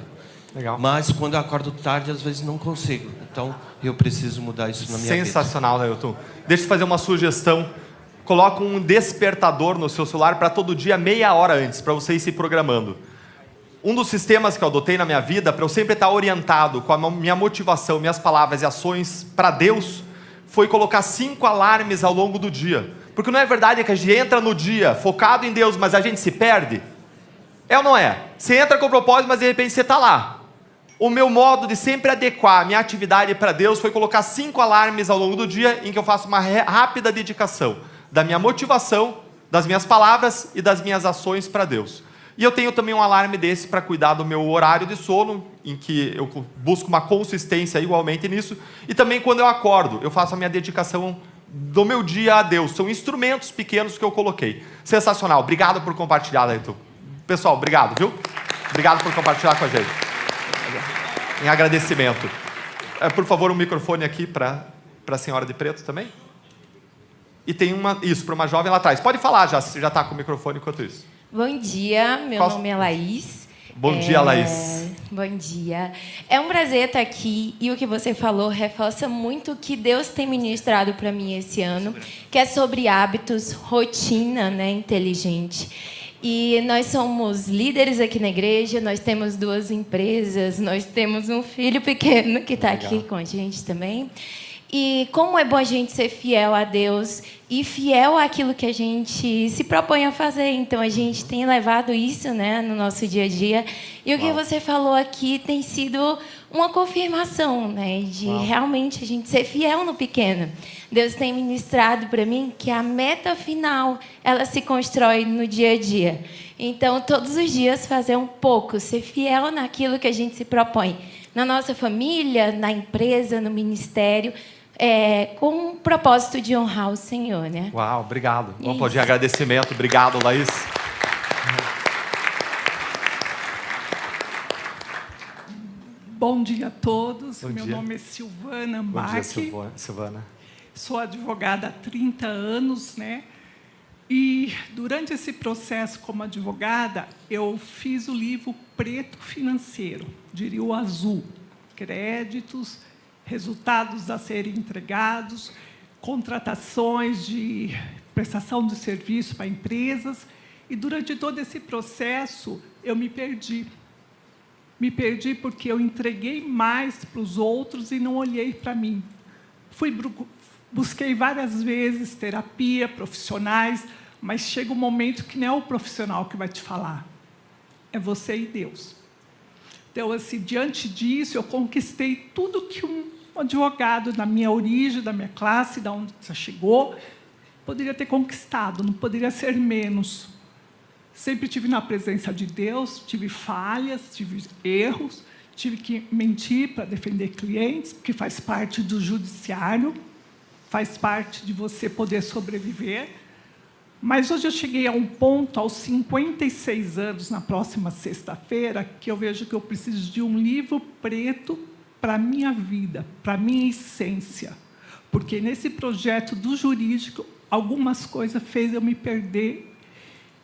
legal, mas quando eu acordo tarde, às vezes não consigo. Então eu preciso mudar isso na minha vida. Sensacional, Dailton. Deixa eu fazer uma sugestão. Coloca um despertador no seu celular para todo dia, meia hora antes, para você ir se programando. Um dos sistemas que eu adotei na minha vida, para eu sempre estar orientado com a minha motivação, minhas palavras e ações para Deus, foi colocar 5 alarmes ao longo do dia. Porque não é verdade que a gente entra no dia focado em Deus, mas a gente se perde? É ou não é? Você entra com propósito, mas de repente você está lá. O meu modo de sempre adequar a minha atividade para Deus foi colocar 5 alarmes ao longo do dia, em que eu faço uma rápida dedicação da minha motivação, das minhas palavras e das minhas ações para Deus. E eu tenho também um alarme desse para cuidar do meu horário de sono, em que eu busco uma consistência igualmente nisso. E também quando eu acordo, eu faço a minha dedicação do meu dia a Deus. São instrumentos pequenos que eu coloquei. Sensacional. Obrigado por compartilhar, Dailton. Pessoal, obrigado, viu? Obrigado por compartilhar com a gente. Em agradecimento. Por favor, um microfone aqui para a senhora de preto também. E tem para uma jovem lá atrás. Pode falar já, se já está com o microfone enquanto isso. Bom dia, meu nome é Laís. Bom dia, Laís. Bom dia. É um prazer estar aqui e o que você falou reforça muito o que Deus tem ministrado para mim esse ano, que é sobre hábitos, rotina, né, inteligente. E nós somos líderes aqui na igreja, nós temos 2 empresas, nós temos um filho pequeno que está aqui com a gente também. E como é bom a gente ser fiel a Deus e fiel àquilo que a gente se propõe a fazer. Então, a gente tem levado isso, né, no nosso dia a dia. E o que você falou aqui tem sido uma confirmação, né, de realmente a gente ser fiel no pequeno. Deus tem ministrado para mim que a meta final, ela se constrói no dia a dia. Então, todos os dias fazer um pouco, ser fiel naquilo que a gente se propõe. Na nossa família, na empresa, no ministério, com o propósito de honrar o Senhor, né? Uau, obrigado. Vamos aplaudir agradecimento. Obrigado, Laís. Bom dia a todos. Bom Meu dia. nome é Silvana Bach. Bom dia, Silvana. Sou advogada há 30 anos, né? E durante esse processo como advogada, eu fiz o livro Preto Financeiro, diria o azul, créditos, resultados a serem entregados, contratações de prestação de serviço para empresas. E durante todo esse processo, eu me perdi. Me perdi porque eu entreguei mais para os outros e não olhei para mim. Fui busquei várias vezes terapia, profissionais, mas chega um momento que não é o profissional que vai te falar, é você e Deus. Então, assim, diante disso, eu conquistei tudo que um advogado da minha origem, da minha classe, da onde você chegou, poderia ter conquistado, não poderia ser menos. Sempre tive na presença de Deus, tive falhas, tive erros, tive que mentir para defender clientes, porque faz parte do judiciário, faz parte de você poder sobreviver. Mas hoje eu cheguei a um ponto, aos 56 anos, na próxima sexta-feira, que eu vejo que eu preciso de um livro preto para a minha vida, para a minha essência. Porque nesse projeto do jurídico, algumas coisas fez eu me perder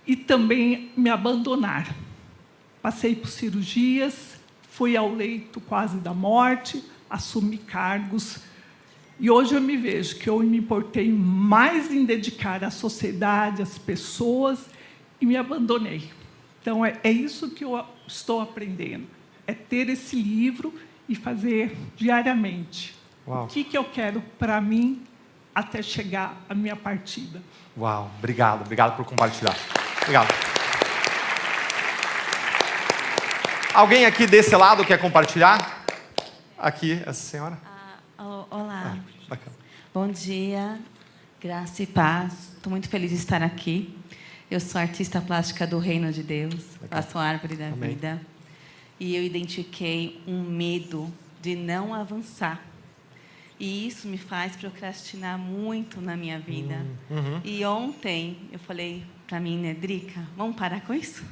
e também me abandonar. Passei por cirurgias, fui ao leito quase da morte, assumi cargos. E hoje eu me vejo que eu me importei mais em dedicar à sociedade, às pessoas, e me abandonei. Então, é isso que eu estou aprendendo. É ter esse livro e fazer diariamente. Uau. O que eu quero para mim até chegar à minha partida. Uau, obrigado. Obrigado por compartilhar. Obrigado. Alguém aqui desse lado quer compartilhar? Aqui, essa senhora. Olá. Bacana. Bom dia, graça e paz. Estou muito feliz de estar aqui. Eu sou artista plástica do Reino de Deus, faço a Árvore da Amém. Vida. E eu identifiquei um medo de não avançar. E isso me faz procrastinar muito na minha vida. E ontem eu falei para mim, né, Drica, vamos parar com isso?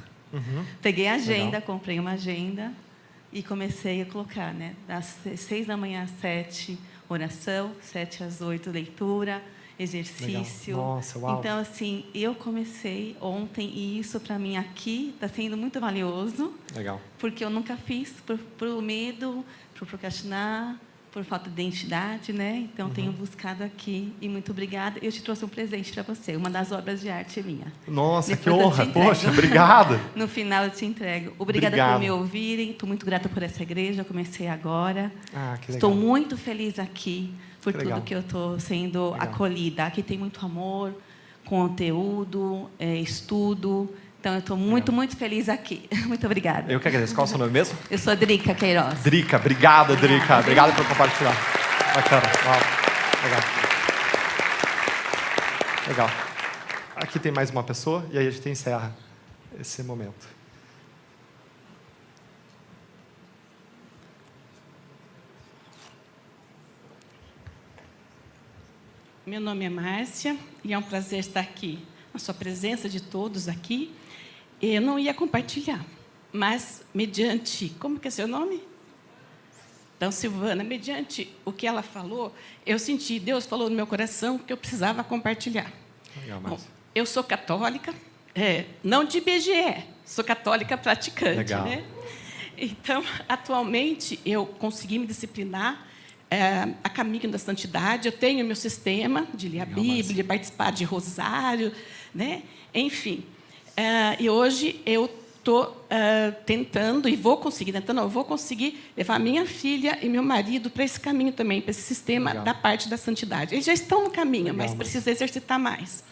Peguei a agenda, Legal. comprei uma agenda e comecei a colocar, né, das 6 da manhã às 7, oração, 7 às 8, leitura, exercício. Legal. Nossa, uau. Então, assim, eu comecei ontem e isso para mim aqui está sendo muito valioso, Legal. porque eu nunca fiz por medo, por procrastinar, por falta de identidade, né? Então, tenho buscado aqui e muito obrigada. Eu te trouxe um presente para você, uma das obras de arte minha. Nossa, Depois que eu honra. te entrego. Poxa, obrigado. No final eu te entrego. Obrigada Obrigado. por me ouvirem. Estou muito grata por essa igreja. Eu comecei agora. Ah, que legal. Estou muito feliz aqui por Que tudo legal. que eu estou sendo Legal. acolhida. Aqui tem muito amor, conteúdo, estudo. Então, eu estou muito, muito feliz aqui. Muito obrigada. Eu que agradeço. Qual é o seu nome mesmo? Eu sou a Drica Queiroz. Drica. Obrigado, Drica. Obrigado por compartilhar. Bacana. Uau. Legal. Legal. Aqui tem mais uma pessoa e aí a gente encerra esse momento. Meu nome é Márcia e é um prazer estar aqui, na sua presença de todos aqui. Eu não ia compartilhar, mas mediante... Como que é seu nome? Então, Silvana, mediante o que ela falou, eu senti, Deus falou no meu coração que eu precisava compartilhar. Legal, Bom, Márcia. eu sou católica, não de IBGE, sou católica praticante. Legal. Né? Então, atualmente, eu consegui me disciplinar a caminho da santidade. Eu tenho meu sistema de ler a Legal, Bíblia, Márcia. de participar de rosário, né? Enfim. E hoje eu estou tentando, e vou conseguir levar minha filha e meu marido para esse caminho também, para esse sistema Legal. da parte da santidade. Eles já estão no caminho, Legal, mas Márcia. precisa exercitar mais.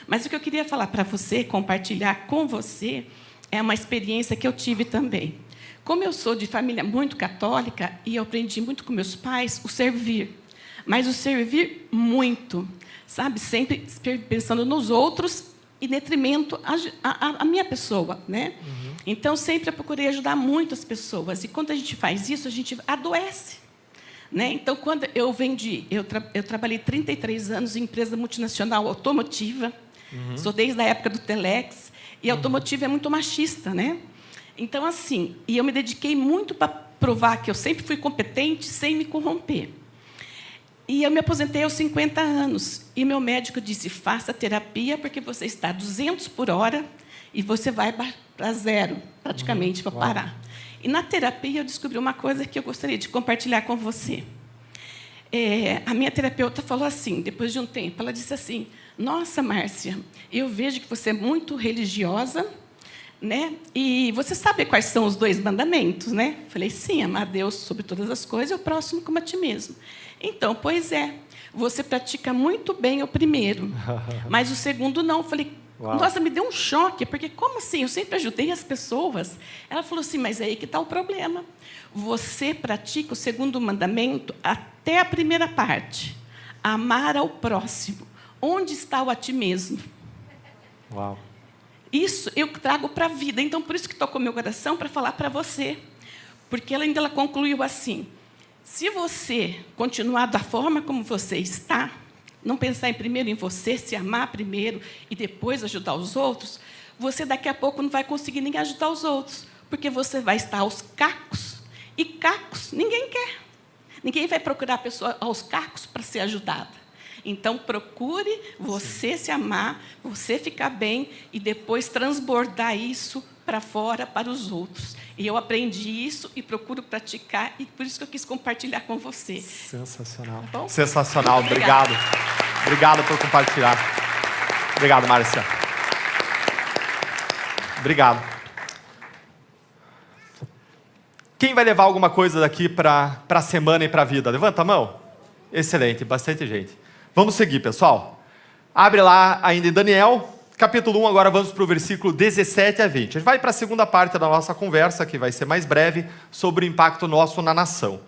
Mas o que eu queria falar para você, compartilhar com você, é uma experiência que eu tive também. Como eu sou de família muito católica, e eu aprendi muito com meus pais, o servir. Mas o servir muito, sabe? Sempre pensando nos outros em detrimento à minha pessoa, né? Então, sempre eu procurei ajudar muito as pessoas. E quando a gente faz isso, a gente adoece. Né? Então, quando eu vendi... Eu trabalhei 33 anos em empresa multinacional automotiva. Sou desde a época do Telex. E a automotiva é muito machista, né? Então, assim... E eu me dediquei muito para provar que eu sempre fui competente sem me corromper. E eu me aposentei aos 50 anos. E meu médico disse, faça terapia, porque você está a 200 por hora e você vai para zero, praticamente, para parar. E, na terapia, eu descobri uma coisa que eu gostaria de compartilhar com você. A minha terapeuta falou assim, depois de um tempo, ela disse assim, nossa, Márcia, eu vejo que você é muito religiosa, né? E você sabe quais são os 2 mandamentos, né? Falei, sim, amar a Deus sobre todas as coisas e o próximo como a ti mesmo. Então, pois é. você pratica muito bem o primeiro, mas o segundo não. Eu falei, Uau. nossa, me deu um choque, porque como assim? Eu sempre ajudei as pessoas. Ela falou assim, mas é aí que está o problema. Você pratica o segundo mandamento até a primeira parte. Amar ao próximo. Onde está o a ti mesmo? Uau. Isso eu trago para a vida. Então, por isso que tocou meu coração para falar para você. Porque ela concluiu assim, se você continuar da forma como você está, não pensar primeiro em você, se amar primeiro e depois ajudar os outros, você daqui a pouco não vai conseguir nem ajudar os outros, porque você vai estar aos cacos. E cacos ninguém quer. Ninguém vai procurar a pessoa aos cacos para ser ajudada. Então, procure você se amar, você ficar bem e depois transbordar isso para fora, para os outros. E eu aprendi isso e procuro praticar, e por isso que eu quis compartilhar com você. Sensacional. Tá bom? Sensacional, obrigado. Obrigado por compartilhar. Obrigado, Márcia. Obrigado. Quem vai levar alguma coisa daqui para a semana e para a vida? Levanta a mão. Excelente, bastante gente. Vamos seguir, pessoal. Abre lá ainda em Daniel, capítulo 1, agora vamos para o versículo 17 a 20. A gente vai para a segunda parte da nossa conversa, que vai ser mais breve, sobre o impacto nosso na nação.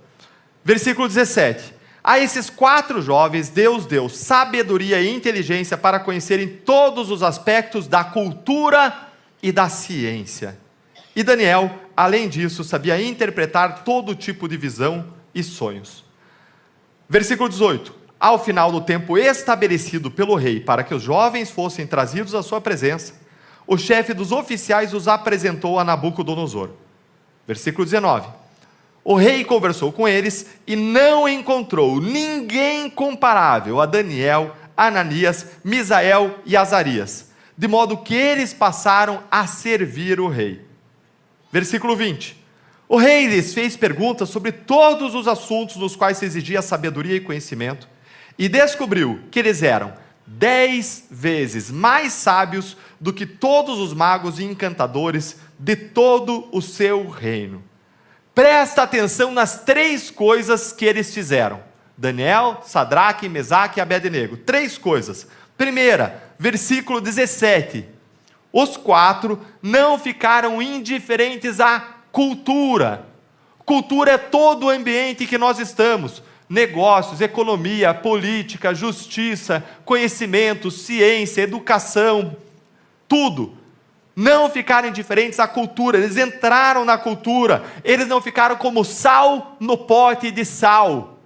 Versículo 17. A esses 4 jovens, Deus deu sabedoria e inteligência para conhecerem todos os aspectos da cultura e da ciência. E Daniel, além disso, sabia interpretar todo tipo de visão e sonhos. Versículo 18. Ao final do tempo estabelecido pelo rei para que os jovens fossem trazidos à sua presença, o chefe dos oficiais os apresentou a Nabucodonosor. Versículo 19. O rei conversou com eles e não encontrou ninguém comparável a Daniel, Ananias, Misael e Azarias, de modo que eles passaram a servir o rei. Versículo 20. O rei lhes fez perguntas sobre todos os assuntos nos quais se exigia sabedoria e conhecimento, e descobriu que eles eram 10 vezes mais sábios do que todos os magos e encantadores de todo o seu reino. Presta atenção nas 3 coisas que eles fizeram. Daniel, Sadraque, Mesaque e Abednego. 3 coisas. Primeira, versículo 17. Os 4 não ficaram indiferentes à cultura. Cultura é todo o ambiente que nós estamos. Negócios, economia, política, justiça, conhecimento, ciência, educação, tudo. Não ficaram indiferentes à cultura, eles entraram na cultura, eles não ficaram como sal no pote de sal.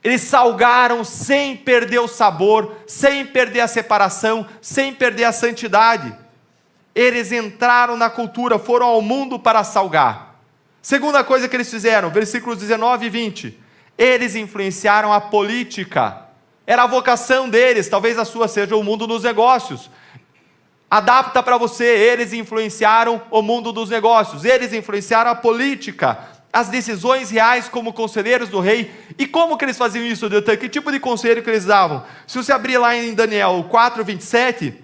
Eles salgaram sem perder o sabor, sem perder a separação, sem perder a santidade. Eles entraram na cultura, foram ao mundo para salgar. Segunda coisa que eles fizeram, versículos 19 e 20. Eles influenciaram a política. Era a vocação deles, talvez a sua seja o mundo dos negócios. Adapta para você, eles influenciaram o mundo dos negócios, eles influenciaram a política, as decisões reais como conselheiros do rei. E como que eles faziam isso, Deltan? Que tipo de conselho que eles davam? Se você abrir lá em Daniel 4, 27,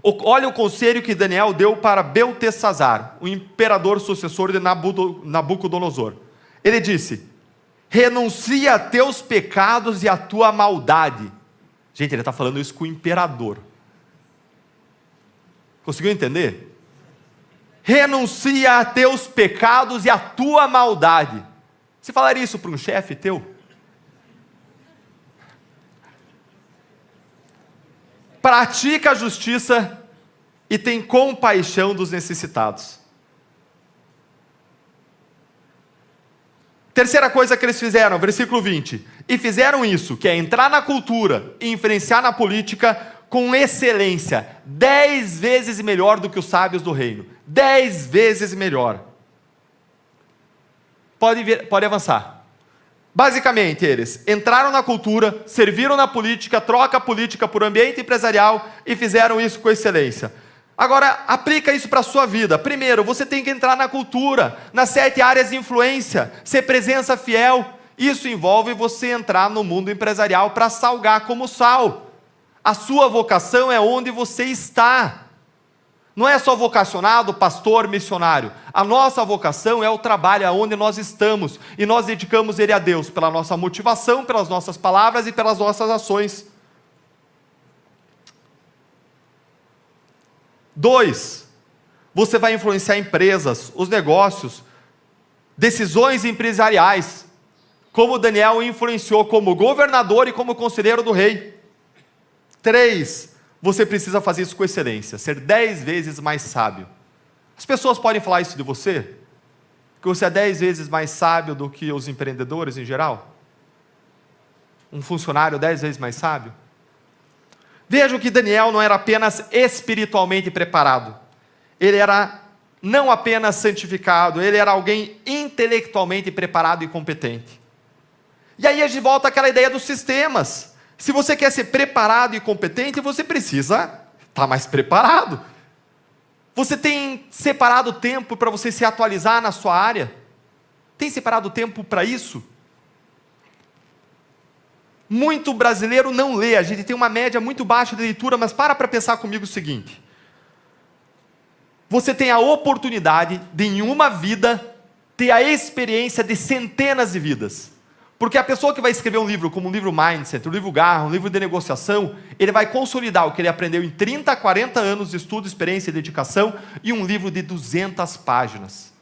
olha o conselho que Daniel deu para Beltesazar, o imperador sucessor de Nabucodonosor. Ele disse: renuncia a teus pecados e a tua maldade. Gente, ele está falando isso com o imperador. Conseguiu entender? Renuncia a teus pecados e a tua maldade. Você falaria isso para um chefe teu? Pratica a justiça e tem compaixão dos necessitados. Terceira coisa que eles fizeram, versículo 20. E fizeram isso, que é entrar na cultura e influenciar na política com excelência, 10 vezes melhor do que os sábios do reino. 10 vezes melhor. Pode avançar. Basicamente, eles entraram na cultura, serviram na política, troca a política por ambiente empresarial e fizeram isso com excelência. Agora, aplica isso para a sua vida. Primeiro, você tem que entrar na cultura, nas 7 áreas de influência, ser presença fiel. Isso envolve você entrar no mundo empresarial para salgar como sal. A sua vocação é onde você está. Não é só vocacionado, pastor, missionário. A nossa vocação é o trabalho aonde nós estamos. E nós dedicamos ele a Deus pela nossa motivação, pelas nossas palavras e pelas nossas ações. 2, você vai influenciar empresas, os negócios, decisões empresariais, como Daniel influenciou como governador e como conselheiro do rei. 3, você precisa fazer isso com excelência, ser 10 vezes mais sábio. As pessoas podem falar isso de você? Que você é 10 vezes mais sábio do que os empreendedores em geral? Um funcionário 10 vezes mais sábio? Vejam que Daniel não era apenas espiritualmente preparado. Ele era não apenas santificado, ele era alguém intelectualmente preparado e competente. E aí a gente volta àquela ideia dos sistemas. Se você quer ser preparado e competente, você precisa estar mais preparado. Você tem separado tempo para você se atualizar na sua área? Tem separado tempo para isso? Muito brasileiro não lê, a gente tem uma média muito baixa de leitura, mas para pensar comigo o seguinte: você tem a oportunidade de em uma vida ter a experiência de centenas de vidas. Porque a pessoa que vai escrever um livro, como um livro Mindset, um livro Garra, um livro de negociação, ele vai consolidar o que ele aprendeu em 30, 40 anos de estudo, experiência e dedicação, e um livro de 200 páginas.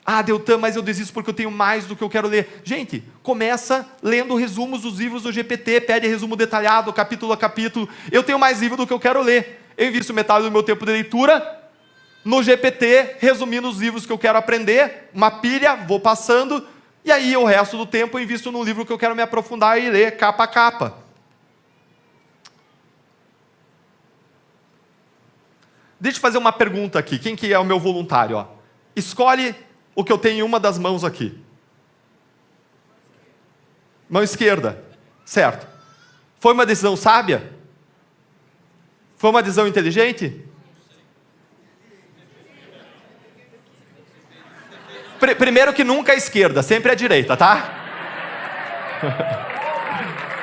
Ah, Deltan, mas eu desisto porque eu tenho mais do que eu quero ler. Gente, começa lendo resumos dos livros do GPT, pede resumo detalhado, capítulo a capítulo. Eu tenho mais livro do que eu quero ler. Eu invisto metade do meu tempo de leitura no GPT, resumindo os livros que eu quero aprender, uma pilha, vou passando, e aí o resto do tempo eu invisto num livro que eu quero me aprofundar e ler capa a capa. Deixa eu fazer uma pergunta aqui. Quem que é o meu voluntário? Ó? Escolhe o que eu tenho em uma das mãos aqui. Mão esquerda. Certo. Foi uma decisão sábia? Foi uma decisão inteligente? Primeiro que nunca é esquerda, sempre é direita, tá?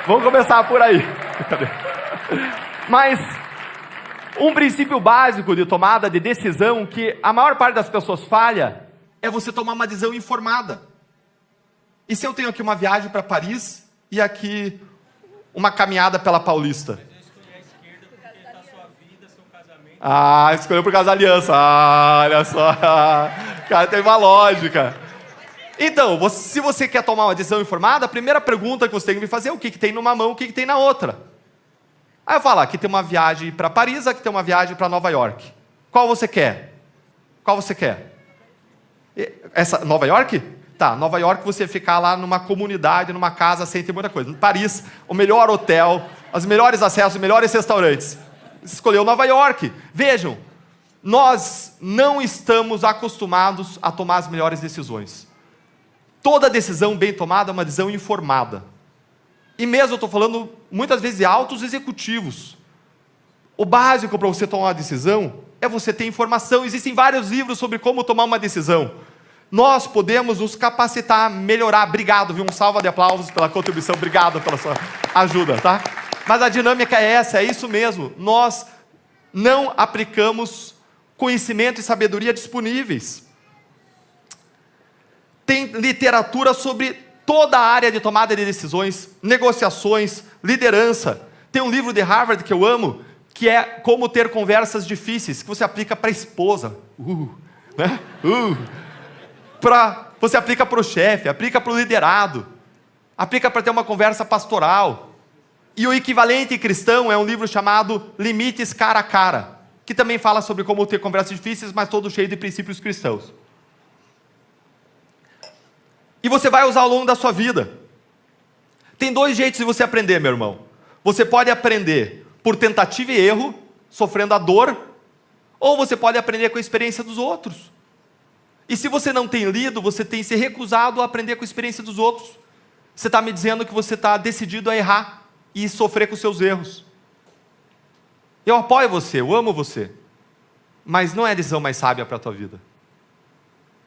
Vamos começar por aí. Mas um princípio básico de tomada de decisão que a maior parte das pessoas falha é você tomar uma decisão informada. E se eu tenho aqui uma viagem para Paris e aqui uma caminhada pela Paulista? Ah, escolheu por causa da aliança. Ah, olha só. Cara, tem uma lógica. Então, se você quer tomar uma decisão informada, a primeira pergunta que você tem que me fazer é o que tem numa mão, o que tem na outra. Aí eu falo, aqui tem uma viagem para Paris, aqui tem uma viagem para Nova York. Qual você quer? Qual você quer? Essa, Nova York? Tá, Nova York você ficar lá numa comunidade, numa casa, sem ter muita coisa. Em Paris, o melhor hotel, os melhores acessos, os melhores restaurantes. Escolheu Nova York. Vejam, nós não estamos acostumados a tomar as melhores decisões. Toda decisão bem tomada é uma decisão informada. E mesmo eu estou falando muitas vezes de altos executivos. O básico para você tomar uma decisão é você ter informação. Existem vários livros sobre como tomar uma decisão. Nós podemos nos capacitar, melhorar. Obrigado, viu? Um salva de aplausos pela contribuição. Obrigado pela sua ajuda, tá? Mas a dinâmica é essa, é isso mesmo. Nós não aplicamos conhecimento e sabedoria disponíveis. Tem literatura sobre toda a área de tomada de decisões, negociações, liderança. Tem um livro de Harvard que eu amo, que é Como Ter Conversas Difíceis, que você aplica para a esposa. Né? Você aplica para o chefe, aplica para o liderado, aplica para ter uma conversa pastoral. E o equivalente cristão é um livro chamado Limites Cara a Cara, que também fala sobre como ter conversas difíceis, mas todo cheio de princípios cristãos. E você vai usar ao longo da sua vida. Tem 2 jeitos de você aprender, meu irmão. Você pode aprender por tentativa e erro, sofrendo a dor, ou você pode aprender com a experiência dos outros. E se você não tem lido, você tem se recusado a aprender com a experiência dos outros. Você está me dizendo que você está decidido a errar e sofrer com os seus erros. Eu apoio você, eu amo você, mas não é a decisão mais sábia para a tua vida.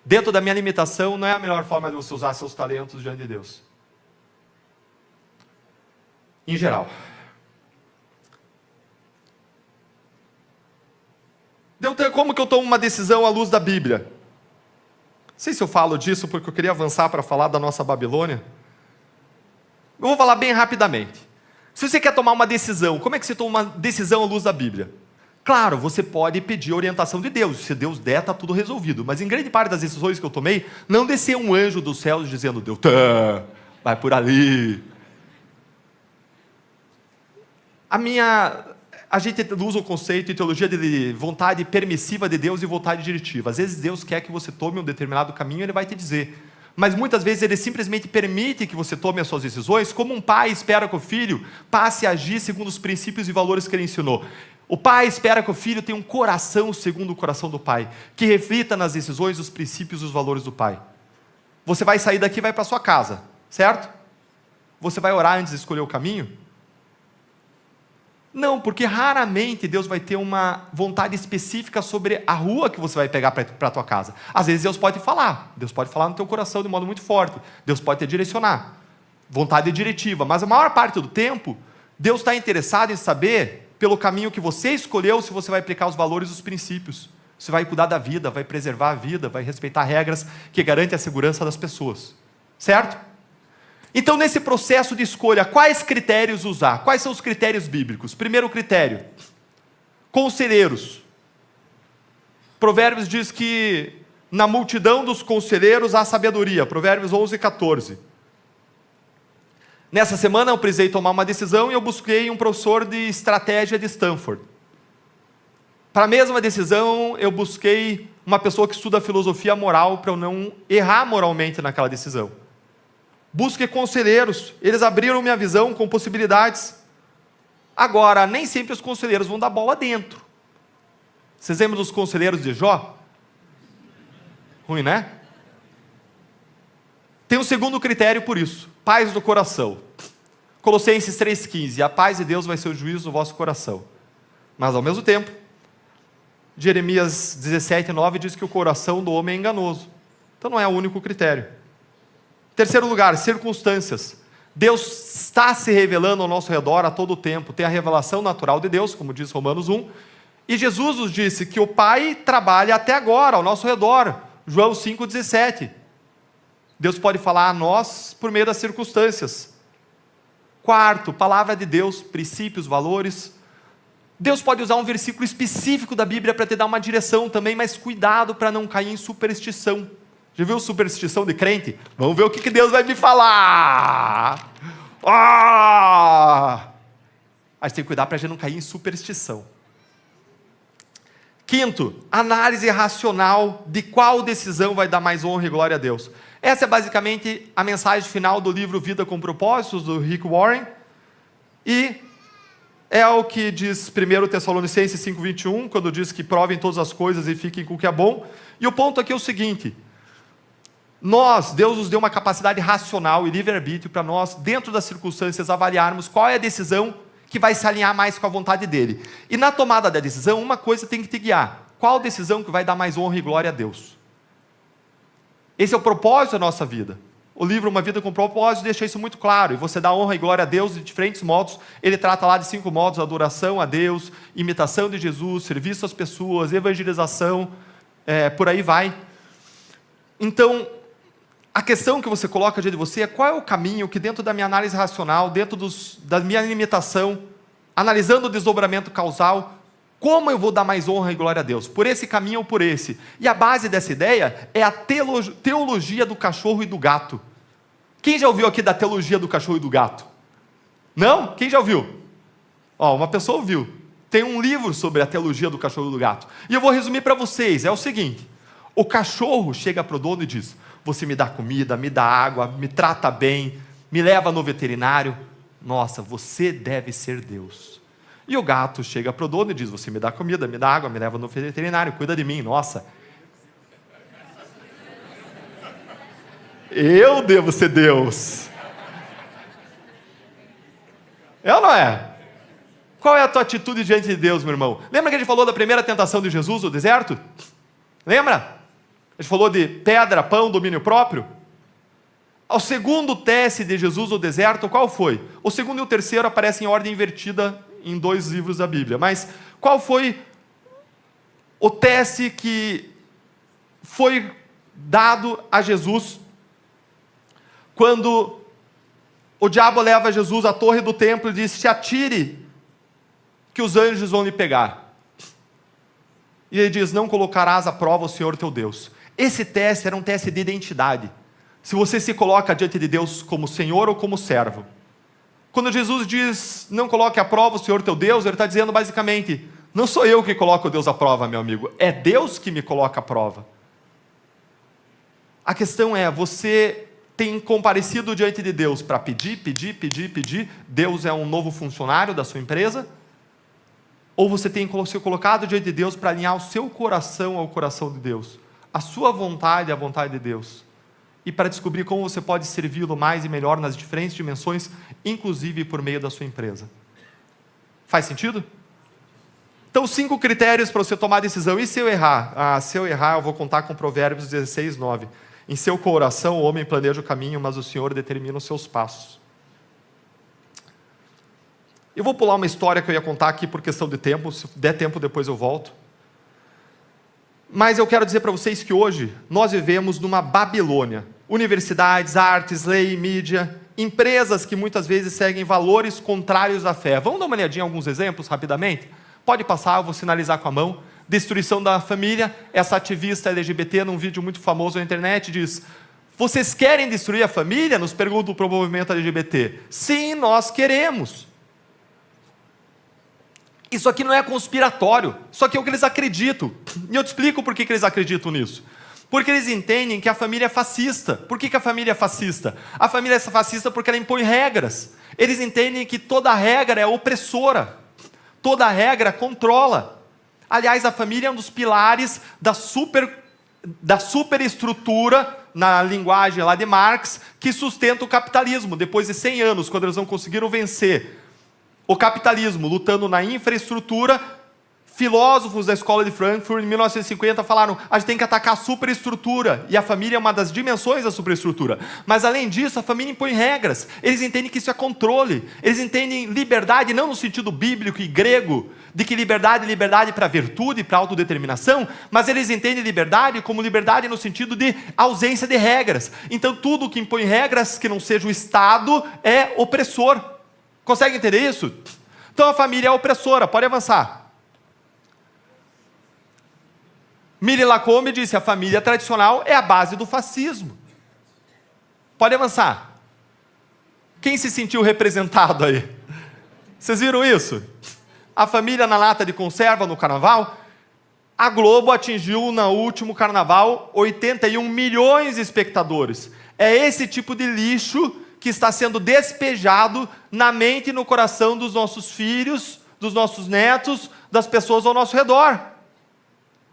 Dentro da minha limitação, não é a melhor forma de você usar seus talentos diante de Deus. Em geral. Então, como que eu tomo uma decisão à luz da Bíblia? Não sei se eu falo disso porque eu queria avançar para falar da nossa Babilônia. Eu vou falar bem rapidamente. Se você quer tomar uma decisão, como é que você toma uma decisão à luz da Bíblia? Claro, você pode pedir a orientação de Deus. Se Deus der, está tudo resolvido. Mas em grande parte das decisões que eu tomei, não desceu um anjo dos céus dizendo, Deus, vai por ali. A gente usa o conceito em teologia de vontade permissiva de Deus e vontade diretiva. Às vezes Deus quer que você tome um determinado caminho, Ele vai te dizer. Mas muitas vezes Ele simplesmente permite que você tome as suas decisões, como um pai espera que o filho passe a agir segundo os princípios e valores que ele ensinou. O pai espera que o filho tenha um coração segundo o coração do pai, que reflita nas decisões os princípios e os valores do pai. Você vai sair daqui e vai para sua casa, certo? Você vai orar antes de escolher o caminho? Não, porque raramente Deus vai ter uma vontade específica sobre a rua que você vai pegar para a tua casa. Às vezes Deus pode falar no teu coração de modo muito forte. Deus pode te direcionar. Vontade diretiva. Mas a maior parte do tempo, Deus está interessado em saber, pelo caminho que você escolheu, se você vai aplicar os valores e os princípios. Você vai cuidar da vida, vai preservar a vida, vai respeitar regras que garantem a segurança das pessoas. Certo? Então, nesse processo de escolha, quais critérios usar? Quais são os critérios bíblicos? Primeiro critério, conselheiros. Provérbios diz que na multidão dos conselheiros há sabedoria. Provérbios 11, 14. Nessa semana eu precisei tomar uma decisão e eu busquei um professor de estratégia de Stanford. Para a mesma decisão, eu busquei uma pessoa que estuda filosofia moral para eu não errar moralmente naquela decisão. Busque conselheiros, eles abriram minha visão com possibilidades. Agora, nem sempre os conselheiros vão dar bola dentro. Vocês lembram dos conselheiros de Jó? Ruim, né? Tem um segundo critério por isso, paz do coração. Colossenses 3,15, a paz de Deus vai ser o juízo do vosso coração. Mas ao mesmo tempo, Jeremias 17,9 diz que o coração do homem é enganoso. Então não é o único critério. Terceiro lugar, circunstâncias. Deus está se revelando ao nosso redor a todo o tempo. Tem a revelação natural de Deus, como diz Romanos 1. E Jesus nos disse que o Pai trabalha até agora, ao nosso redor. João 5,17. Deus pode falar a nós por meio das circunstâncias. Quarto, palavra de Deus, princípios, valores. Deus pode usar um versículo específico da Bíblia para te dar uma direção também, mas cuidado para não cair em superstição. Já viu superstição de crente? Vamos ver o que Deus vai me falar. A gente tem que cuidar para a gente não cair em superstição. Quinto, análise racional de qual decisão vai dar mais honra e glória a Deus. Essa é basicamente a mensagem final do livro Vida com Propósitos, do Rick Warren. E é o que diz 1 Tessalonicenses 5,21, quando diz que provem todas as coisas e fiquem com o que é bom. E o ponto aqui é o seguinte: Deus nos deu uma capacidade racional e livre-arbítrio para nós, dentro das circunstâncias, avaliarmos qual é a decisão que vai se alinhar mais com a vontade dele. E na tomada da decisão, uma coisa tem que te guiar: qual decisão que vai dar mais honra e glória a Deus? Esse é o propósito da nossa vida. O livro Uma Vida com Propósito deixa isso muito claro, e você dá honra e glória a Deus de diferentes modos. Ele trata lá de 5 modos: adoração a Deus, imitação de Jesus, serviço às pessoas, evangelização, por aí vai. Então, a questão que você coloca diante de você é: qual é o caminho que, dentro da minha análise racional, dentro da minha limitação, analisando o desdobramento causal, como eu vou dar mais honra e glória a Deus? Por esse caminho ou por esse? E a base dessa ideia é a teologia do cachorro e do gato. Quem já ouviu aqui da teologia do cachorro e do gato? Não? Quem já ouviu? Uma pessoa ouviu. Tem um livro sobre a teologia do cachorro e do gato. E eu vou resumir para vocês. É o seguinte: o cachorro chega para o dono e diz: você me dá comida, me dá água, me trata bem, me leva no veterinário. Nossa, você deve ser Deus. E o gato chega para o dono e diz: você me dá comida, me dá água, me leva no veterinário, cuida de mim. Nossa, eu devo ser Deus. É ou não é? Qual é a tua atitude diante de Deus, meu irmão? Lembra que a gente falou da primeira tentação de Jesus no deserto? Lembra? A gente falou de pedra, pão, domínio próprio. Ao segundo teste de Jesus no deserto, qual foi? O segundo e o terceiro aparecem em ordem invertida em 2 livros da Bíblia. Mas qual foi o teste que foi dado a Jesus quando o diabo leva Jesus à torre do templo e diz: se atire, que os anjos vão lhe pegar. E ele diz: não colocarás à prova o Senhor teu Deus. Esse teste era um teste de identidade. Se você se coloca diante de Deus como Senhor ou como servo. Quando Jesus diz: não coloque à prova o Senhor teu Deus, ele está dizendo basicamente: não sou eu que coloco Deus à prova, meu amigo, é Deus que me coloca à prova. A questão é, você tem comparecido diante de Deus para pedir? Deus é um novo funcionário da sua empresa? Ou você tem se colocado diante de Deus para alinhar o seu coração ao coração de Deus? A sua vontade à vontade de Deus? E para descobrir como você pode servi-lo mais e melhor nas diferentes dimensões, inclusive por meio da sua empresa. Faz sentido? Então, 5 critérios para você tomar decisão. E se eu errar? Se eu errar, eu vou contar com Provérbios 16, 9. Em seu coração o homem planeja o caminho, mas o Senhor determina os seus passos. Eu vou pular uma história que eu ia contar aqui por questão de tempo. Se der tempo, depois eu volto. Mas eu quero dizer para vocês que hoje nós vivemos numa Babilônia. Universidades, artes, lei, mídia, empresas que muitas vezes seguem valores contrários à fé. Vamos dar uma olhadinha em alguns exemplos rapidamente? Pode passar, eu vou sinalizar com a mão. Destruição da família. Essa ativista LGBT, num vídeo muito famoso na internet, diz: vocês querem destruir a família? Nos pergunta o movimento LGBT. Sim, nós queremos. Isso aqui não é conspiratório, isso aqui é o que eles acreditam. E eu te explico por que eles acreditam nisso. Porque eles entendem que a família é fascista. Por que a família é fascista? A família é fascista porque ela impõe regras. Eles entendem que toda regra é opressora. Toda regra controla. Aliás, a família é um dos pilares da superestrutura, na linguagem lá de Marx, que sustenta o capitalismo. Depois de 100 anos, quando eles não conseguiram vencer o capitalismo, lutando na infraestrutura, filósofos da escola de Frankfurt, em 1950, falaram: a gente tem que atacar a superestrutura, e a família é uma das dimensões da superestrutura. Mas além disso, a família impõe regras. Eles entendem que isso é controle. Eles entendem liberdade não no sentido bíblico e grego, de que liberdade é liberdade para virtude, para autodeterminação, mas eles entendem liberdade como liberdade no sentido de ausência de regras. Então tudo que impõe regras que não seja o Estado é opressor. Consegue entender isso? Então a família é opressora. Pode avançar. Miri Lacombe disse: a família tradicional é a base do fascismo. Pode avançar. Quem se sentiu representado aí? Vocês viram isso? A família na lata de conserva no carnaval? A Globo atingiu no último carnaval 81 milhões de espectadores. É esse tipo de lixo que está sendo despejado na mente e no coração dos nossos filhos, dos nossos netos, das pessoas ao nosso redor.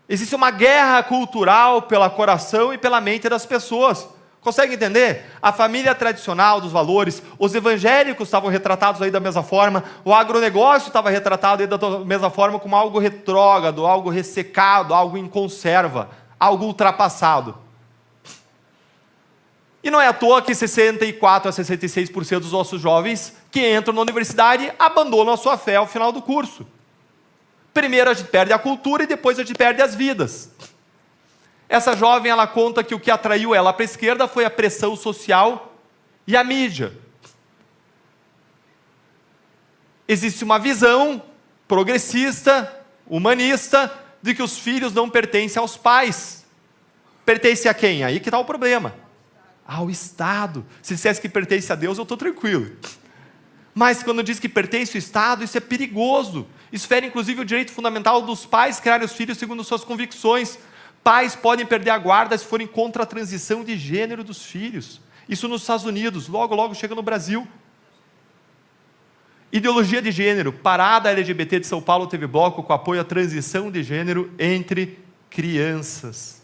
Existe uma guerra cultural pelo coração e pela mente das pessoas. Consegue entender? A família tradicional dos valores, os evangélicos estavam retratados aí da mesma forma, o agronegócio estava retratado aí da mesma forma, como algo retrógrado, algo ressecado, algo em conserva, algo ultrapassado. E não é à toa que 64% a 66% dos nossos jovens que entram na universidade abandonam a sua fé ao final do curso. Primeiro a gente perde a cultura e depois a gente perde as vidas. Essa jovem, ela conta que o que atraiu ela para a esquerda foi a pressão social e a mídia. Existe uma visão progressista, humanista, de que os filhos não pertencem aos pais. Pertence a quem? Aí que está o problema. Ao Estado. Se dissesse que pertence a Deus, eu estou tranquilo. Mas quando diz que pertence ao Estado, isso é perigoso. Isso fere inclusive o direito fundamental dos pais criarem os filhos segundo suas convicções. Pais podem perder a guarda se forem contra a transição de gênero dos filhos. Isso nos Estados Unidos, logo chega no Brasil. Ideologia de gênero. Parada LGBT de São Paulo teve bloco com apoio à transição de gênero entre crianças.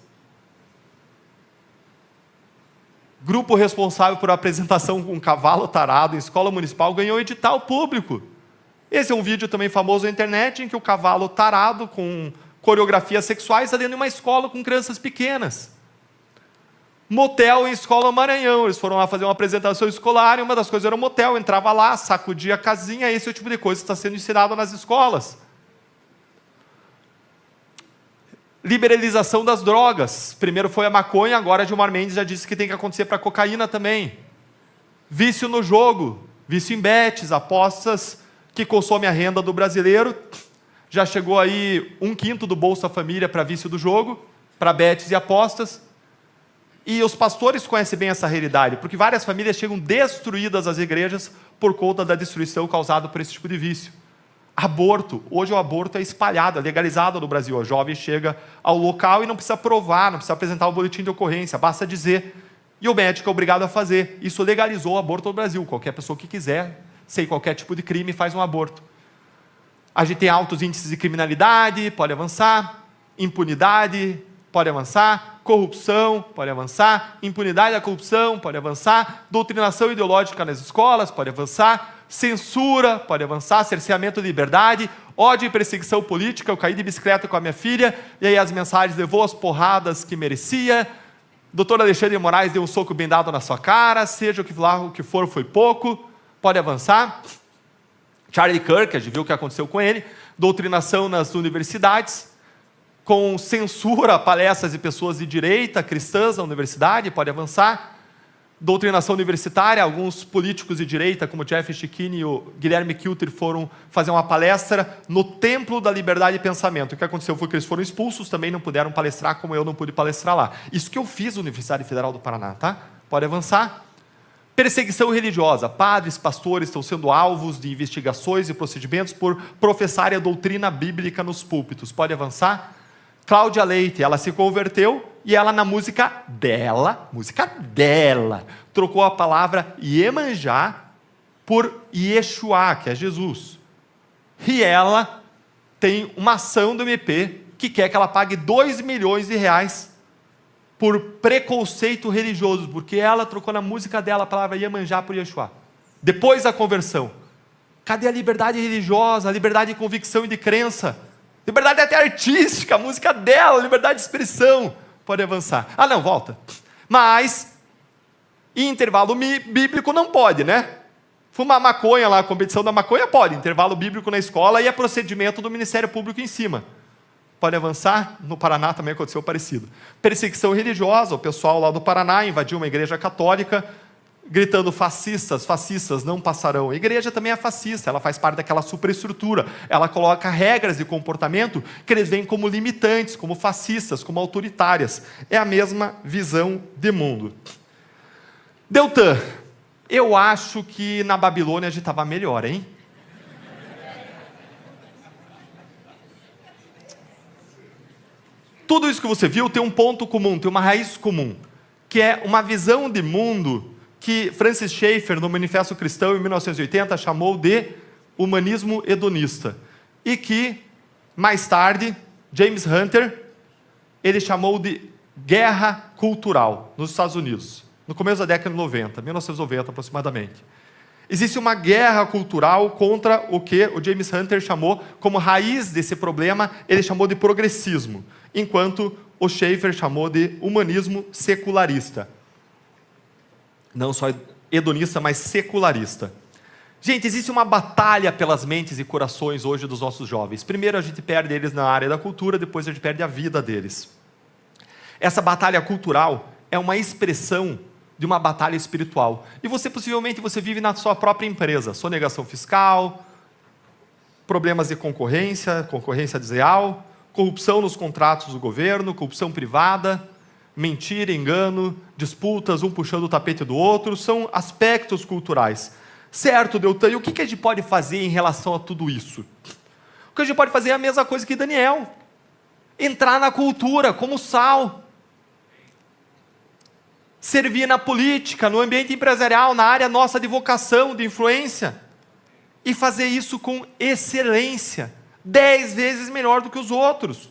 Grupo responsável por apresentação com um cavalo tarado em escola municipal ganhou edital público. Esse é um vídeo também famoso na internet, em que o cavalo tarado com coreografias sexuais está dentro de uma escola com crianças pequenas. Motel em escola Maranhão. Eles foram lá fazer uma apresentação escolar e uma das coisas era o motel. Entrava lá, sacudia a casinha. Esse é o tipo de coisa que está sendo ensinado nas escolas. Liberalização das drogas. Primeiro foi a maconha, agora a Gilmar Mendes já disse que tem que acontecer para a cocaína também. Vício no jogo, vício em bets, apostas que consomem a renda do brasileiro. Já chegou aí 1/5 do Bolsa Família para vício do jogo, para bets e apostas. E os pastores conhecem bem essa realidade, porque várias famílias chegam destruídas às igrejas por conta da destruição causada por esse tipo de vício. Aborto. Hoje o aborto é espalhado, é legalizado no Brasil. A jovem chega ao local e não precisa provar, não precisa apresentar o boletim de ocorrência, basta dizer. E o médico é obrigado a fazer. Isso legalizou o aborto no Brasil. Qualquer pessoa que quiser, sem qualquer tipo de crime, faz um aborto. A gente tem altos índices de criminalidade, pode avançar. Impunidade, pode avançar. Corrupção, pode avançar. Impunidade da corrupção, pode avançar. Doutrinação ideológica nas escolas, pode avançar. Censura, pode avançar. Cerceamento de liberdade. Ódio e perseguição política. Eu caí de bicicleta com a minha filha, e aí as mensagens levou as porradas que merecia. Doutor Alexandre de Moraes deu um soco bem dado na sua cara. Seja o que for, foi pouco. Pode avançar. Charlie Kirk, a gente viu o que aconteceu com ele. Doutrinação nas universidades, com censura a palestras de pessoas de direita, cristãs na universidade, pode avançar. Doutrinação universitária, alguns políticos de direita, como Jeff Schickini e o Guilherme Kilter, foram fazer uma palestra no Templo da Liberdade de Pensamento. O que aconteceu foi que eles foram expulsos, também não puderam palestrar, como eu não pude palestrar lá. Isso que eu fiz na Universidade Federal do Paraná, tá? Pode avançar. Perseguição religiosa. Padres, pastores estão sendo alvos de investigações e procedimentos por professarem a doutrina bíblica nos púlpitos. Pode avançar. Cláudia Leite, ela se converteu e ela na música dela, trocou a palavra Iemanjá por Yeshua, que é Jesus. E ela tem uma ação do MP que quer que ela pague R$2 milhões por preconceito religioso, porque ela trocou na música dela a palavra Iemanjá por Yeshua. Depois da conversão. Cadê a liberdade religiosa, a liberdade de convicção e de crença? Liberdade até artística, a música dela, liberdade de expressão. Pode avançar. Ah, não, volta. Mas, em intervalo bíblico não pode, né? Fumar maconha lá, a competição da maconha pode. Intervalo bíblico na escola e é procedimento do Ministério Público em cima. Pode avançar. No Paraná também aconteceu parecido. Perseguição religiosa, o pessoal lá do Paraná invadiu uma igreja católica, gritando fascistas não passarão. A igreja também é fascista, ela faz parte daquela superestrutura, ela coloca regras de comportamento que eles veem como limitantes, como fascistas, como autoritárias. É a mesma visão de mundo. Deltan, eu acho que na Babilônia a gente estava melhor, hein? Tudo isso que você viu tem um ponto comum, tem uma raiz comum, que é uma visão de mundo que Francis Schaeffer, no Manifesto Cristão, em 1980, chamou de humanismo hedonista. E que, mais tarde, James Hunter, ele chamou de guerra cultural, nos Estados Unidos, no começo da década de 90, 1990 aproximadamente. Existe uma guerra cultural contra o que o James Hunter chamou como raiz desse problema, ele chamou de progressismo, enquanto o Schaeffer chamou de humanismo secularista. Não só hedonista, mas secularista. Gente, existe uma batalha pelas mentes e corações hoje dos nossos jovens. Primeiro a gente perde eles na área da cultura, depois a gente perde a vida deles. Essa batalha cultural é uma expressão de uma batalha espiritual. E possivelmente você vive na sua própria empresa. Sonegação fiscal, problemas de concorrência desleal, corrupção nos contratos do governo, corrupção privada, mentira, engano, disputas, um puxando o tapete do outro, são aspectos culturais. Certo, Deltan, e o que a gente pode fazer em relação a tudo isso? O que a gente pode fazer é a mesma coisa que Daniel. Entrar na cultura como sal. Servir na política, no ambiente empresarial, na área nossa de vocação, de influência. E fazer isso com excelência. 10 vezes melhor do que os outros.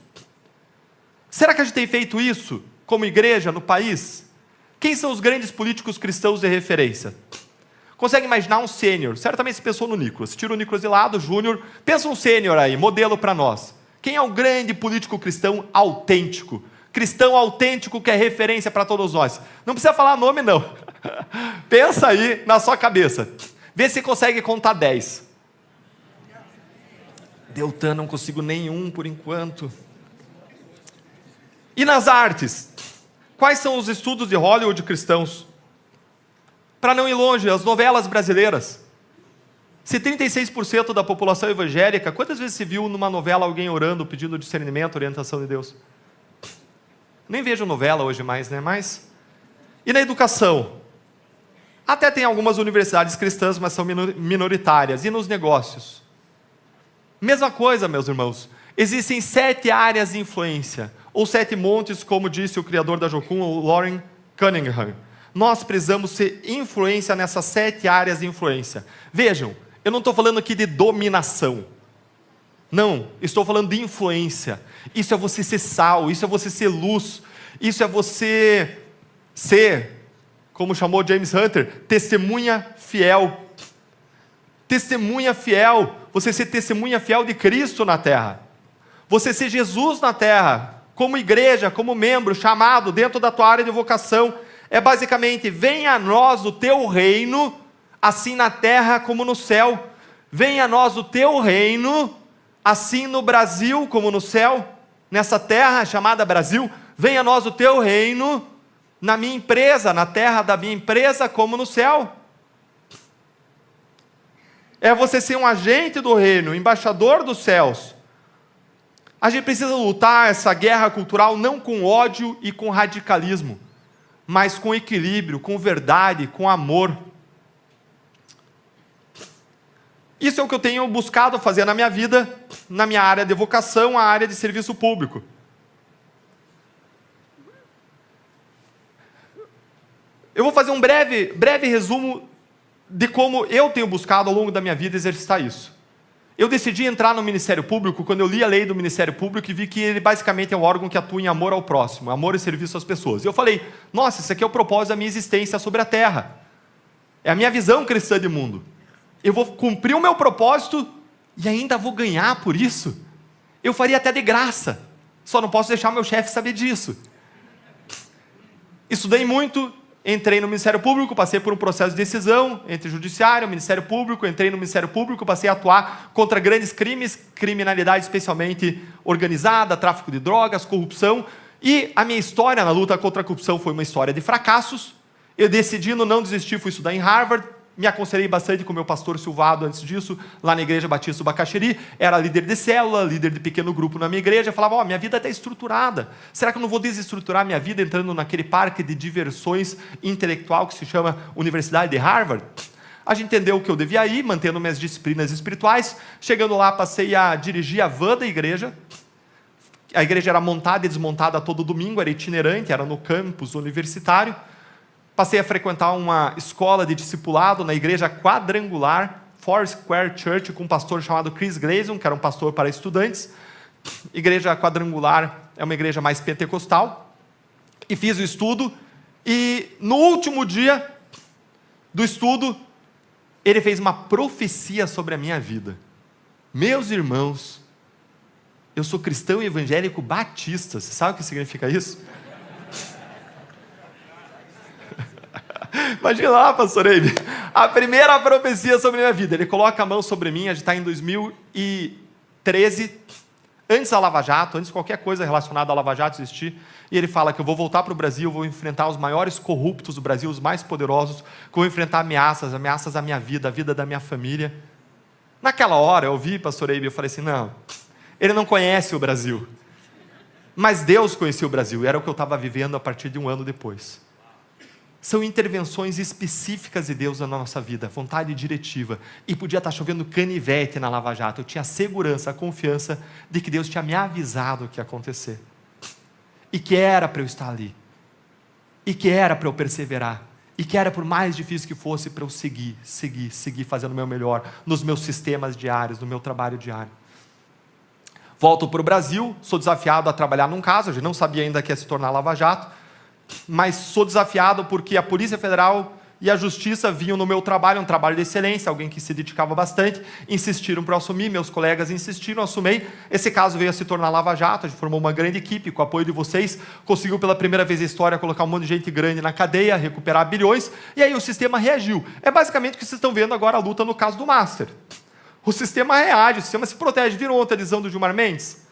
Será que a gente tem feito isso como igreja no país? Quem são os grandes políticos cristãos de referência? Consegue imaginar um sênior? Certamente você pensou no Nicolas. Tira o Nicolas de lado, Júnior. Pensa um sênior aí, modelo para nós. Quem é o grande político cristão autêntico? Cristão autêntico que é referência para todos nós. Não precisa falar nome, não. Pensa aí na sua cabeça. Vê se consegue contar 10. Deltan, não consigo nenhum por enquanto. E nas artes? Quais são os estudos de Hollywood cristãos? Para não ir longe, as novelas brasileiras. Se 36% da população é evangélica, quantas vezes se viu numa novela alguém orando, pedindo discernimento, orientação de Deus? Nem vejo novela hoje mais, né? E na educação? Até tem algumas universidades cristãs, mas são minoritárias. E nos negócios? Mesma coisa, meus irmãos. Existem 7 áreas de influência, ou 7 montes, como disse o criador da Jocum, o Lauren Cunningham. Nós precisamos ser influência nessas 7 áreas de influência. Vejam, eu não estou falando aqui de dominação. Não, estou falando de influência. Isso é você ser sal, isso é você ser luz, isso é você ser, como chamou James Hunter, testemunha fiel. Testemunha fiel, você ser testemunha fiel de Cristo na terra. Você ser Jesus na terra, como igreja, como membro, chamado dentro da tua área de vocação. É basicamente, venha a nós o teu reino, assim na terra como no céu. Venha a nós o teu reino, assim no Brasil como no céu. Nessa terra chamada Brasil, venha a nós o teu reino, na minha empresa, na terra da minha empresa como no céu. É você ser um agente do reino, embaixador dos céus. A gente precisa lutar essa guerra cultural não com ódio e com radicalismo, mas com equilíbrio, com verdade, com amor. Isso é o que eu tenho buscado fazer na minha vida, na minha área de vocação, a área de serviço público. Eu vou fazer um breve resumo de como eu tenho buscado ao longo da minha vida exercitar isso. Eu decidi entrar no Ministério Público quando eu li a lei do Ministério Público e vi que ele basicamente é um órgão que atua em amor ao próximo, amor e serviço às pessoas. E eu falei, nossa, isso aqui é o propósito da minha existência sobre a terra. É a minha visão cristã de mundo. Eu vou cumprir o meu propósito e ainda vou ganhar por isso. Eu faria até de graça, só não posso deixar meu chefe saber disso. Estudei muito, entrei no Ministério Público, passei por um processo de decisão entre o Judiciário e o Ministério Público, entrei no Ministério Público, passei a atuar contra grandes crimes, criminalidade especialmente organizada, tráfico de drogas, corrupção, e a minha história na luta contra a corrupção foi uma história de fracassos. Eu decidindo não desistir, fui estudar em Harvard, me aconselhei bastante com o meu pastor Silvado antes disso, lá na Igreja Batista do Bacaxiri, era líder de célula, líder de pequeno grupo na minha igreja, falava, minha vida está estruturada, será que eu não vou desestruturar minha vida entrando naquele parque de diversões intelectual que se chama Universidade de Harvard? A gente entendeu que eu devia ir, mantendo minhas disciplinas espirituais, chegando lá passei a dirigir a van da igreja, a igreja era montada e desmontada todo domingo, era itinerante, era no campus universitário. Passei a frequentar uma escola de discipulado na igreja quadrangular, Foursquare Church, com um pastor chamado Chris Gleason, que era um pastor para estudantes. Igreja quadrangular é uma igreja mais pentecostal. E fiz o estudo, e no último dia do estudo, ele fez uma profecia sobre a minha vida. Meus irmãos, eu sou cristão e evangélico batista, você sabe o que significa isso? Imagina lá, pastor Eibe, a primeira profecia sobre a minha vida. Ele coloca a mão sobre mim, a gente está em 2013, antes da Lava Jato, antes de qualquer coisa relacionada à Lava Jato existir, e ele fala que eu vou voltar para o Brasil, vou enfrentar os maiores corruptos do Brasil, os mais poderosos, que eu vou enfrentar ameaças à minha vida, à vida da minha família. Naquela hora, eu ouvi, pastor Eibe, eu falei assim, não, ele não conhece o Brasil, mas Deus conhecia o Brasil, e era o que eu estava vivendo a partir de um ano depois. São intervenções específicas de Deus na nossa vida, vontade diretiva. E podia estar chovendo canivete na Lava Jato. Eu tinha a segurança, a confiança de que Deus tinha me avisado o que ia acontecer. E que era para eu estar ali. E que era para eu perseverar. E que era, por mais difícil que fosse, para eu seguir fazendo o meu melhor, nos meus sistemas diários, no meu trabalho diário. Volto para o Brasil, sou desafiado a trabalhar num caso, a gente não sabia ainda que ia se tornar Lava Jato, mas sou desafiado porque a Polícia Federal e a Justiça vinham no meu trabalho, um trabalho de excelência, alguém que se dedicava bastante, insistiram para eu assumir, meus colegas insistiram, assumei, esse caso veio a se tornar Lava Jato, a gente formou uma grande equipe, com o apoio de vocês, conseguiu pela primeira vez na história colocar um monte de gente grande na cadeia, recuperar bilhões, e aí o sistema reagiu. É basicamente o que vocês estão vendo agora a luta no caso do Master. O sistema reage, o sistema se protege. Viram ontem a visão do Gilmar Mendes?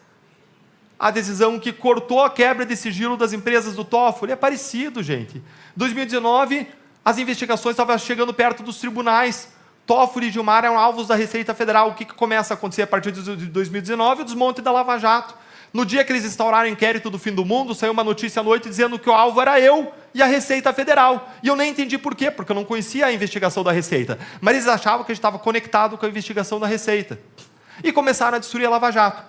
a decisão que cortou a quebra de sigilo das empresas do Toffoli. É parecido, gente. 2019, as investigações estavam chegando perto dos tribunais. Toffoli e Gilmar eram alvos da Receita Federal. O que começa a acontecer a partir de 2019? O desmonte da Lava Jato. No dia que eles instauraram o inquérito do fim do mundo, saiu uma notícia à noite dizendo que o alvo era eu e a Receita Federal. E eu nem entendi por quê, porque eu não conhecia a investigação da Receita. Mas eles achavam que a gente estava conectado com a investigação da Receita. E começaram a destruir a Lava Jato.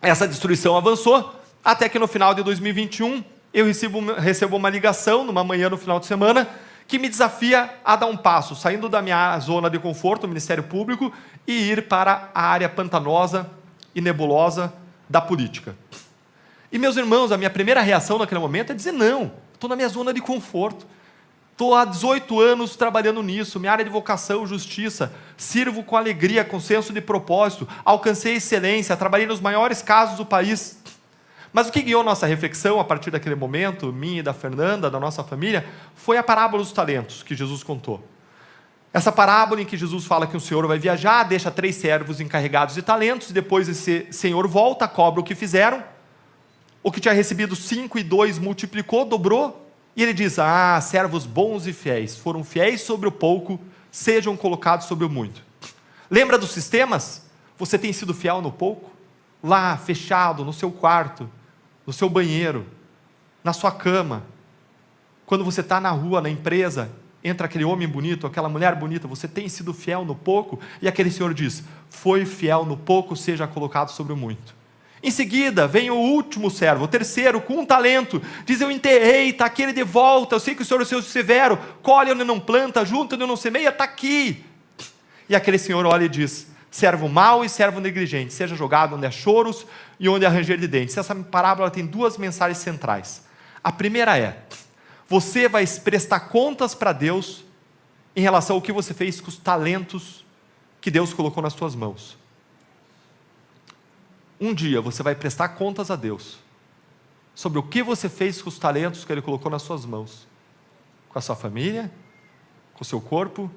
Essa destruição avançou, até que no final de 2021, eu recebo uma ligação, numa manhã no final de semana, que me desafia a dar um passo, saindo da minha zona de conforto, o Ministério Público, e ir para a área pantanosa e nebulosa da política. E, meus irmãos, a minha primeira reação naquele momento é dizer, não, estou na minha zona de conforto. Estou há 18 anos trabalhando nisso, minha área de vocação, justiça, sirvo com alegria, com senso de propósito, alcancei excelência, trabalhei nos maiores casos do país. Mas o que guiou nossa reflexão a partir daquele momento, minha e da Fernanda, da nossa família, foi a parábola dos talentos que Jesus contou. Essa parábola em que Jesus fala que um senhor vai viajar, deixa 3 servos encarregados de talentos, e depois esse senhor volta, cobra o que fizeram, o que tinha recebido 5 e 2 multiplicou, dobrou, e ele diz, servos bons e fiéis, foram fiéis sobre o pouco, sejam colocados sobre o muito. Lembra dos sistemas? Você tem sido fiel no pouco? Lá, fechado, no seu quarto, no seu banheiro, na sua cama. Quando você está na rua, na empresa, entra aquele homem bonito, aquela mulher bonita, você tem sido fiel no pouco? E aquele senhor diz, foi fiel no pouco, seja colocado sobre o muito. Em seguida, vem o último servo, o terceiro, com um talento, diz, eu enterrei, está aqui ele de volta, eu sei que o senhor é o seu severo, colhe onde não planta, junta onde não semeia, está aqui. E aquele senhor olha e diz, servo mau e servo negligente, seja jogado onde há choros e onde há ranger de dentes. Essa parábola tem 2 mensagens centrais. A primeira é, você vai prestar contas para Deus em relação ao que você fez com os talentos que Deus colocou nas suas mãos. Um dia você vai prestar contas a Deus sobre o que você fez com os talentos que Ele colocou nas suas mãos. Com a sua família, com o seu corpo,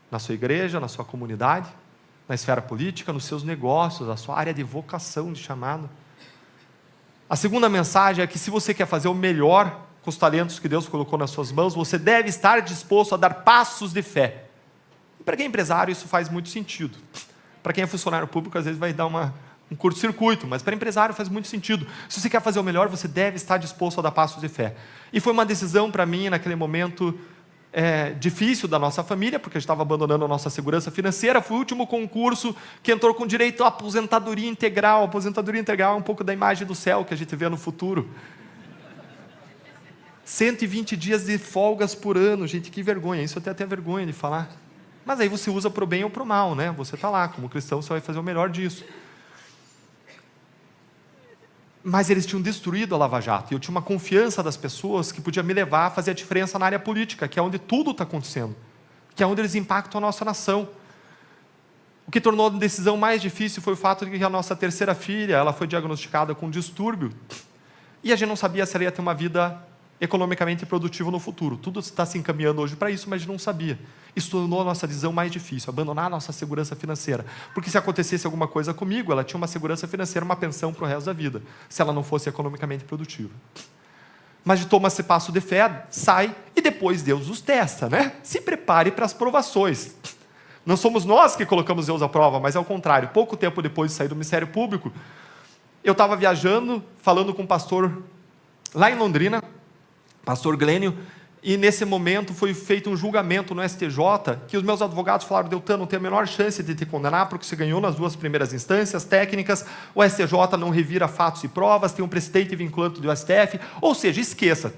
na sua igreja, na sua comunidade, na esfera política, nos seus negócios, na sua área de vocação, de chamado. A segunda mensagem é que se você quer fazer o melhor com os talentos que Deus colocou nas suas mãos, você deve estar disposto a dar passos de fé. E para quem é empresário isso faz muito sentido. Para quem é funcionário público às vezes vai dar um curto-circuito, mas para empresário faz muito sentido. Se você quer fazer o melhor, você deve estar disposto a dar passos de fé. E foi uma decisão para mim, naquele momento difícil da nossa família, porque a gente estava abandonando a nossa segurança financeira. Foi o último concurso que entrou com direito à aposentadoria integral. A aposentadoria integral é um pouco da imagem do céu que a gente vê no futuro. 120 dias de folgas por ano, gente, que vergonha. Isso eu tenho até vergonha de falar. Mas aí você usa para o bem ou para o mal, né? Você está lá, como cristão, você vai fazer o melhor disso. Mas eles tinham destruído a Lava Jato, e eu tinha uma confiança das pessoas que podia me levar a fazer a diferença na área política, que é onde tudo está acontecendo, que é onde eles impactam a nossa nação. O que tornou a decisão mais difícil foi o fato de que a nossa terceira filha, ela foi diagnosticada com um distúrbio, e a gente não sabia se ela ia ter uma vida economicamente produtiva no futuro. Tudo está se encaminhando hoje para isso, mas a gente não sabia. Isso tornou a nossa decisão mais difícil, abandonar a nossa segurança financeira. Porque se acontecesse alguma coisa comigo, ela tinha uma segurança financeira, uma pensão para o resto da vida, se ela não fosse economicamente produtiva. Mas de toma esse passo de fé, sai, e depois Deus os testa, né? Se prepare para as provações. Não somos nós que colocamos Deus à prova, mas é o contrário. Pouco tempo depois de sair do Ministério Público, eu estava viajando, falando com um pastor lá em Londrina, pastor Glênio, e nesse momento foi feito um julgamento no STJ, que os meus advogados falaram, Deltan, não tem a menor chance de te condenar, porque você ganhou nas 2 primeiras instâncias técnicas, o STJ não revira fatos e provas, tem um precedente vinculante do STF, ou seja, esqueça.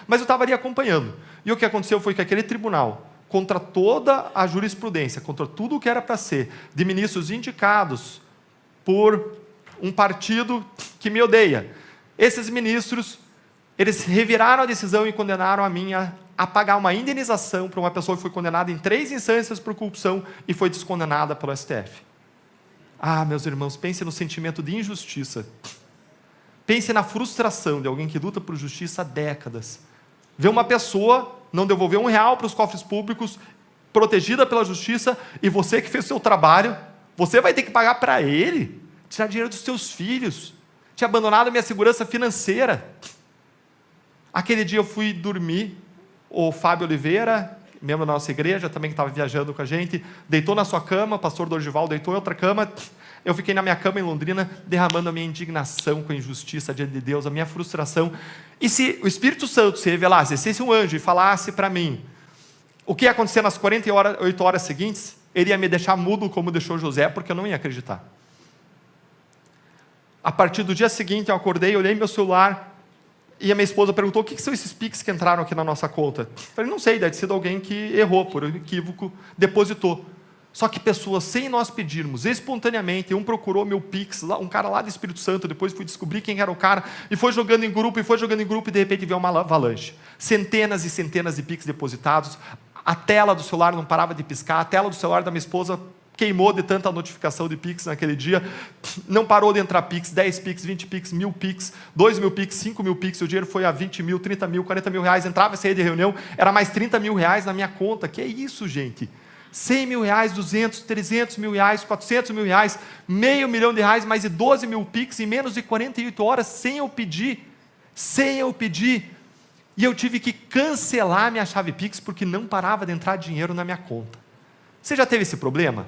Mas eu estava ali acompanhando, e o que aconteceu foi que aquele tribunal, contra toda a jurisprudência, contra tudo o que era para ser, de ministros indicados por um partido que me odeia, esses ministros, eles reviraram a decisão e condenaram a mim a pagar uma indenização para uma pessoa que foi condenada em 3 instâncias por corrupção e foi descondenada pelo STF. Meus irmãos, pense no sentimento de injustiça. Pense na frustração de alguém que luta por justiça há décadas. Ver uma pessoa não devolver R$1 para os cofres públicos, protegida pela justiça, e você que fez o seu trabalho, você vai ter que pagar para ele? tirar dinheiro dos teus filhos, tinha abandonado a minha segurança financeira. Aquele dia eu fui dormir, o Fábio Oliveira, membro da nossa igreja, também que estava viajando com a gente, deitou na sua cama, o pastor Dorival deitou em outra cama, eu fiquei na minha cama em Londrina, derramando a minha indignação com a injustiça diante de Deus, a minha frustração. E se o Espírito Santo se revelasse, se esse um anjo e falasse para mim o que ia acontecer nas 48 horas seguintes, ele ia me deixar mudo como deixou José, porque eu não ia acreditar. A partir do dia seguinte, eu acordei, olhei meu celular, e a minha esposa perguntou: o que são esses Pix que entraram aqui na nossa conta? Eu falei: não sei, deve ter sido alguém que errou, por equívoco, depositou. Só que pessoas, sem nós pedirmos, espontaneamente, um procurou meu Pix, um cara lá do Espírito Santo, depois fui descobrir quem era o cara, e foi jogando em grupo, e de repente veio uma avalanche. Centenas e centenas de Pix depositados, a tela do celular não parava de piscar, a tela do celular da minha esposa queimou de tanta notificação de Pix naquele dia, não parou de entrar Pix, 10 Pix, 20 Pix, 1000 Pix, 2.000 Pix, 5.000 Pix, o dinheiro foi a 20 mil, 30 mil, 40 mil reais, entrava e saía de reunião, era mais 30 mil reais na minha conta. Que é isso, gente? 100 mil reais, 200, 300 mil reais, 400 mil reais, R$500 mil, mais de 12 mil Pix em menos de 48 horas, sem eu pedir, e eu tive que cancelar minha chave Pix, porque não parava de entrar dinheiro na minha conta. Você já teve esse problema?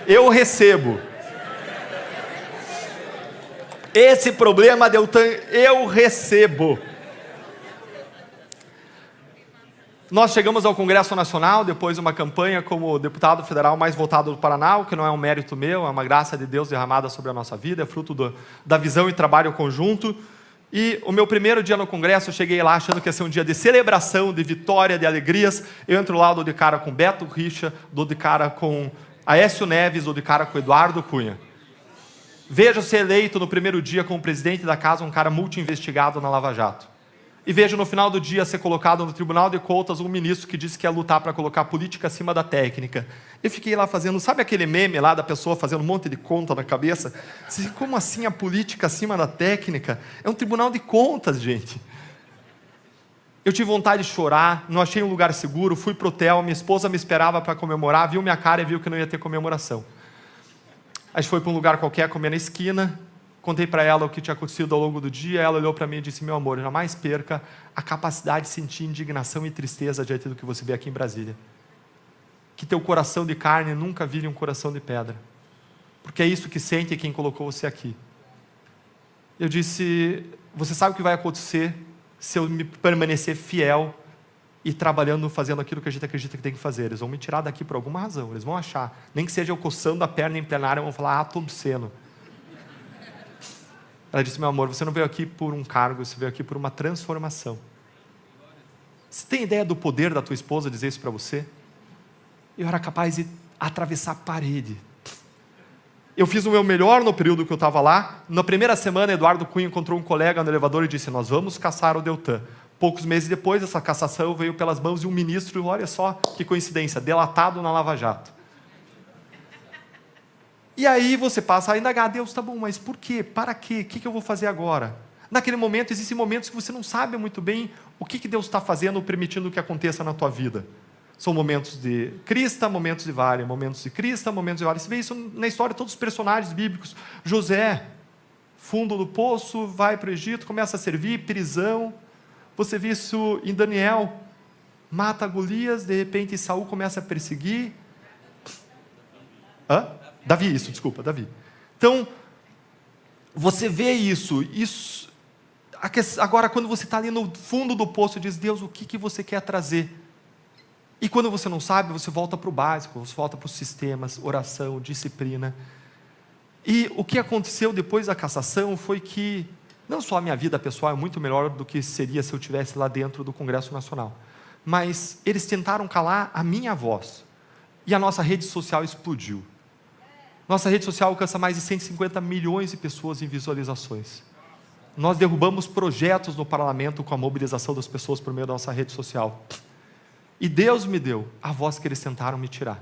Eu recebo. Esse problema, Deltan, eu recebo. Nós chegamos ao Congresso Nacional, depois de uma campanha como deputado federal mais votado do Paraná, o que não é um mérito meu, é uma graça de Deus derramada sobre a nossa vida, é fruto da visão e trabalho conjunto. E o meu primeiro dia no Congresso, eu cheguei lá achando que ia ser um dia de celebração, de vitória, de alegrias. Eu entro lá, dou de cara com Beto Richa, dou de cara com Aécio Neves, dou de cara com Eduardo Cunha. Vejo ser eleito no primeiro dia como presidente da casa um cara multi-investigado na Lava Jato. E vejo no final do dia ser colocado no Tribunal de Contas um ministro que disse que ia lutar para colocar a política acima da técnica. Eu fiquei lá fazendo, sabe aquele meme lá da pessoa fazendo um monte de conta na cabeça? Como assim a política acima da técnica? É um Tribunal de Contas, gente. Eu tive vontade de chorar, não achei um lugar seguro, fui pro hotel, minha esposa me esperava para comemorar, viu minha cara e viu que não ia ter comemoração. A gente foi para um lugar qualquer, comer na esquina, contei para ela o que tinha acontecido ao longo do dia, ela olhou para mim e disse: meu amor, jamais perca a capacidade de sentir indignação e tristeza diante do que você vê aqui em Brasília. Que teu coração de carne nunca vire um coração de pedra, porque é isso que sente quem colocou você aqui. Eu disse: você sabe o que vai acontecer se eu me permanecer fiel e trabalhando, fazendo aquilo que a gente acredita que tem que fazer. Eles vão me tirar daqui por alguma razão, eles vão achar, nem que seja eu coçando a perna em plenário, vão falar: ato obsceno. Ela disse: meu amor, você não veio aqui por um cargo, você veio aqui por uma transformação. Você tem ideia do poder da tua esposa dizer isso para você? Eu era capaz de atravessar a parede. Eu fiz o meu melhor no período que eu estava lá. Na primeira semana, Eduardo Cunha encontrou um colega no elevador e disse: nós vamos caçar o Deltan. Poucos meses depois, essa cassação veio pelas mãos de um ministro, olha só que coincidência, delatado na Lava Jato. E aí você passa a indagar: Deus, tá bom, mas por quê? Para quê? O que eu vou fazer agora? Naquele momento, existem momentos que você não sabe muito bem o que Deus está fazendo ou permitindo que aconteça na tua vida. São momentos de crista, momentos de vale, momentos de crista, momentos de vale. Você vê isso na história de todos os personagens bíblicos. José, fundo do poço, vai para o Egito, começa a servir, prisão. Você vê isso em Daniel, mata Golias, de repente Saul começa a perseguir. Davi. Então, você vê isso. Agora, quando você está ali no fundo do poço, diz: Deus, o que você quer trazer? E quando você não sabe, você volta para o básico, você volta para os sistemas, oração, disciplina. E o que aconteceu depois da cassação foi que, não só a minha vida pessoal é muito melhor do que seria se eu estivesse lá dentro do Congresso Nacional, mas eles tentaram calar a minha voz. E a nossa rede social explodiu. Nossa rede social alcança mais de 150 milhões de pessoas em visualizações. Nós derrubamos projetos no parlamento com a mobilização das pessoas por meio da nossa rede social. E Deus me deu a voz que eles tentaram me tirar.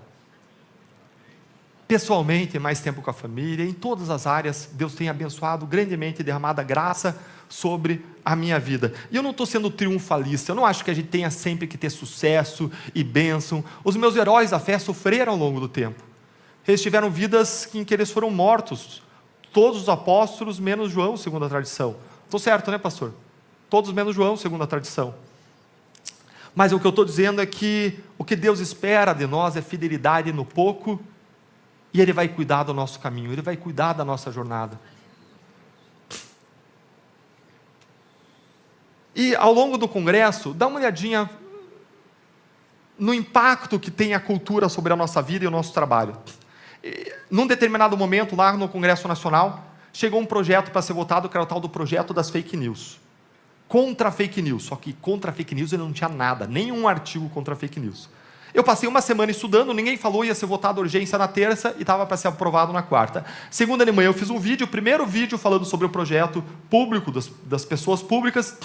pessoalmente, mais tempo com a família, em todas as áreas, Deus tem abençoado grandemente e derramado a graça sobre a minha vida. E eu não estou sendo triunfalista, eu não acho que a gente tenha sempre que ter sucesso e bênção. Os meus heróis da fé sofreram ao longo do tempo. Eles tiveram vidas em que eles foram mortos. Todos os apóstolos, menos João, segundo a tradição. Estou certo, né, pastor? Todos menos João, segundo a tradição. Mas o que eu estou dizendo é que o que Deus espera de nós é fidelidade no pouco, e Ele vai cuidar do nosso caminho, Ele vai cuidar da nossa jornada. E ao longo do congresso, dá uma olhadinha no impacto que tem a cultura sobre a nossa vida e o nosso trabalho. Num determinado momento, lá no Congresso Nacional, chegou um projeto para ser votado, que era o tal do projeto das fake news. Contra a fake news, só que contra a fake news ele não tinha nada, nenhum artigo contra a fake news. Eu passei uma semana estudando, ninguém falou, ia ser votado urgência na terça e estava para ser aprovado na quarta. Segunda de manhã eu fiz um vídeo, o primeiro vídeo falando sobre o projeto público, das pessoas públicas,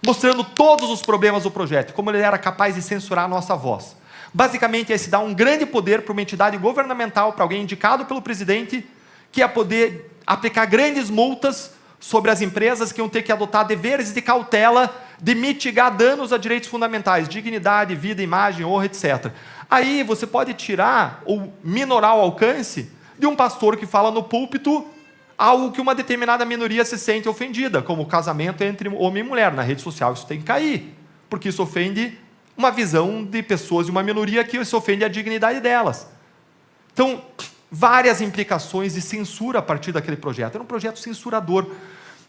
mostrando todos os problemas do projeto, como ele era capaz de censurar a nossa voz. Basicamente, é se dar um grande poder para uma entidade governamental, para alguém indicado pelo presidente, que ia poder aplicar grandes multas sobre as empresas que iam ter que adotar deveres de cautela de mitigar danos a direitos fundamentais, dignidade, vida, imagem, honra, etc. Aí você pode tirar ou minorar o alcance de um pastor que fala no púlpito algo que uma determinada minoria se sente ofendida, como o casamento entre homem e mulher. Na rede social isso tem que cair, porque isso ofende uma visão de pessoas de uma minoria que isso ofende a dignidade delas. Então, várias implicações de censura a partir daquele projeto. Era um projeto censurador.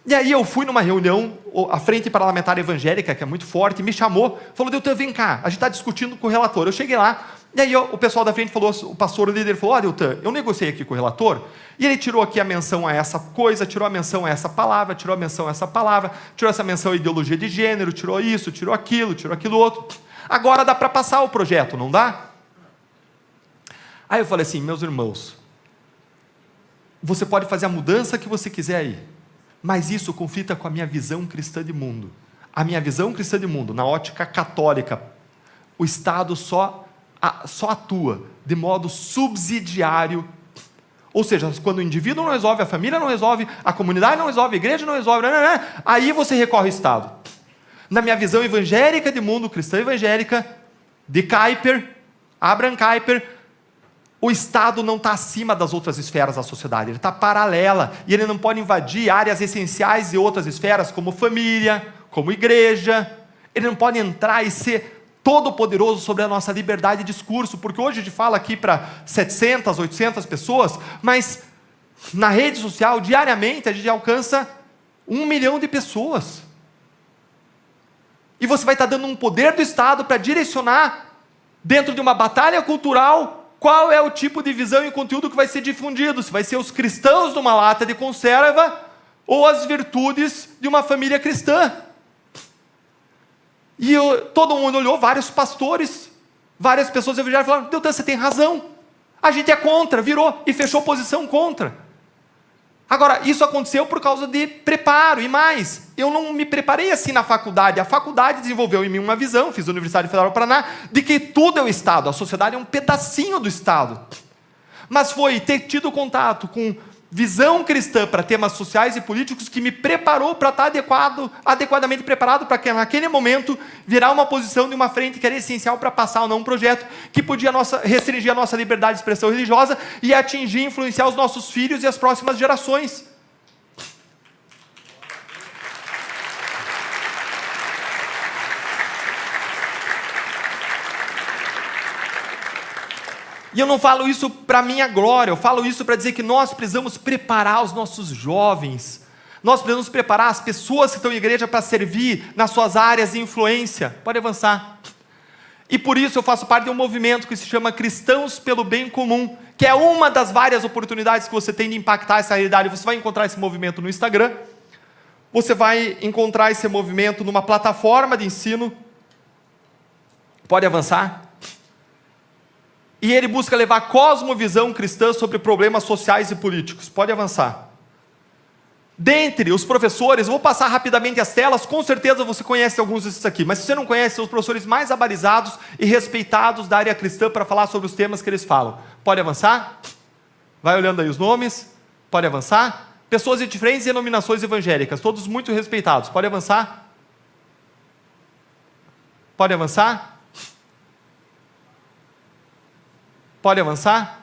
E aí eu fui numa reunião, a Frente Parlamentar Evangélica, que é muito forte, me chamou, falou, Deltan, vem cá, a gente está discutindo com o relator. Eu cheguei lá, e aí o pessoal da frente falou, o pastor, o líder, falou, Deltan, eu negociei aqui com o relator, e ele tirou aqui a menção a essa coisa, tirou a menção a essa palavra, tirou a menção a essa palavra, tirou essa menção a ideologia de gênero, tirou isso, tirou aquilo outro. Agora dá para passar o projeto, não dá? Aí eu falei assim, meus irmãos, você pode fazer a mudança que você quiser aí, mas isso conflita com a minha visão cristã de mundo. A minha visão cristã de mundo, na ótica católica, o Estado só atua de modo subsidiário. Ou seja, quando o indivíduo não resolve, a família não resolve, a comunidade não resolve, a igreja não resolve, aí você recorre ao Estado. Na minha visão evangélica de mundo, cristã evangélica, de Kuyper, Abraham Kuyper, o Estado não está acima das outras esferas da sociedade, ele está paralela, e ele não pode invadir áreas essenciais de outras esferas, como família, como igreja. Ele não pode entrar e ser todo poderoso sobre a nossa liberdade de discurso, porque hoje a gente fala aqui para 700, 800 pessoas, mas na rede social, diariamente, a gente alcança 1 milhão de pessoas. E você vai estar dando um poder do Estado para direcionar, dentro de uma batalha cultural, qual é o tipo de visão e conteúdo que vai ser difundido, se vai ser os cristãos numa lata de conserva, ou as virtudes de uma família cristã. E todo mundo olhou, vários pastores, várias pessoas evangélicas falaram, Deltan, você tem razão, a gente é contra, virou e fechou posição contra. Agora, isso aconteceu por causa de preparo, e mais, eu não me preparei assim na faculdade, a faculdade desenvolveu em mim uma visão, fiz a Universidade Federal do Paraná, de que tudo é o Estado, a sociedade é um pedacinho do Estado. Mas foi ter tido contato com visão cristã para temas sociais e políticos que me preparou para estar adequadamente preparado para que naquele momento virar uma posição de uma frente que era essencial para passar ou não um projeto que podia restringir a nossa liberdade de expressão religiosa e atingir e influenciar os nossos filhos e as próximas gerações. E eu não falo isso para minha glória, eu falo isso para dizer que nós precisamos preparar os nossos jovens, nós precisamos preparar as pessoas que estão em igreja para servir nas suas áreas de influência. Pode avançar. E por isso eu faço parte de um movimento que se chama Cristãos pelo Bem Comum, que é uma das várias oportunidades que você tem de impactar essa realidade. Você vai encontrar esse movimento no Instagram, você vai encontrar esse movimento numa plataforma de ensino. Pode avançar. E ele busca levar cosmovisão cristã sobre problemas sociais e políticos. Pode avançar. Dentre os professores, vou passar rapidamente as telas, com certeza você conhece alguns desses aqui, mas se você não conhece, são os professores mais abalizados e respeitados da área cristã para falar sobre os temas que eles falam. Pode avançar? Vai olhando aí os nomes. Pode avançar. Pessoas de diferentes denominações evangélicas, todos muito respeitados. Pode avançar. Pode avançar. Pode avançar.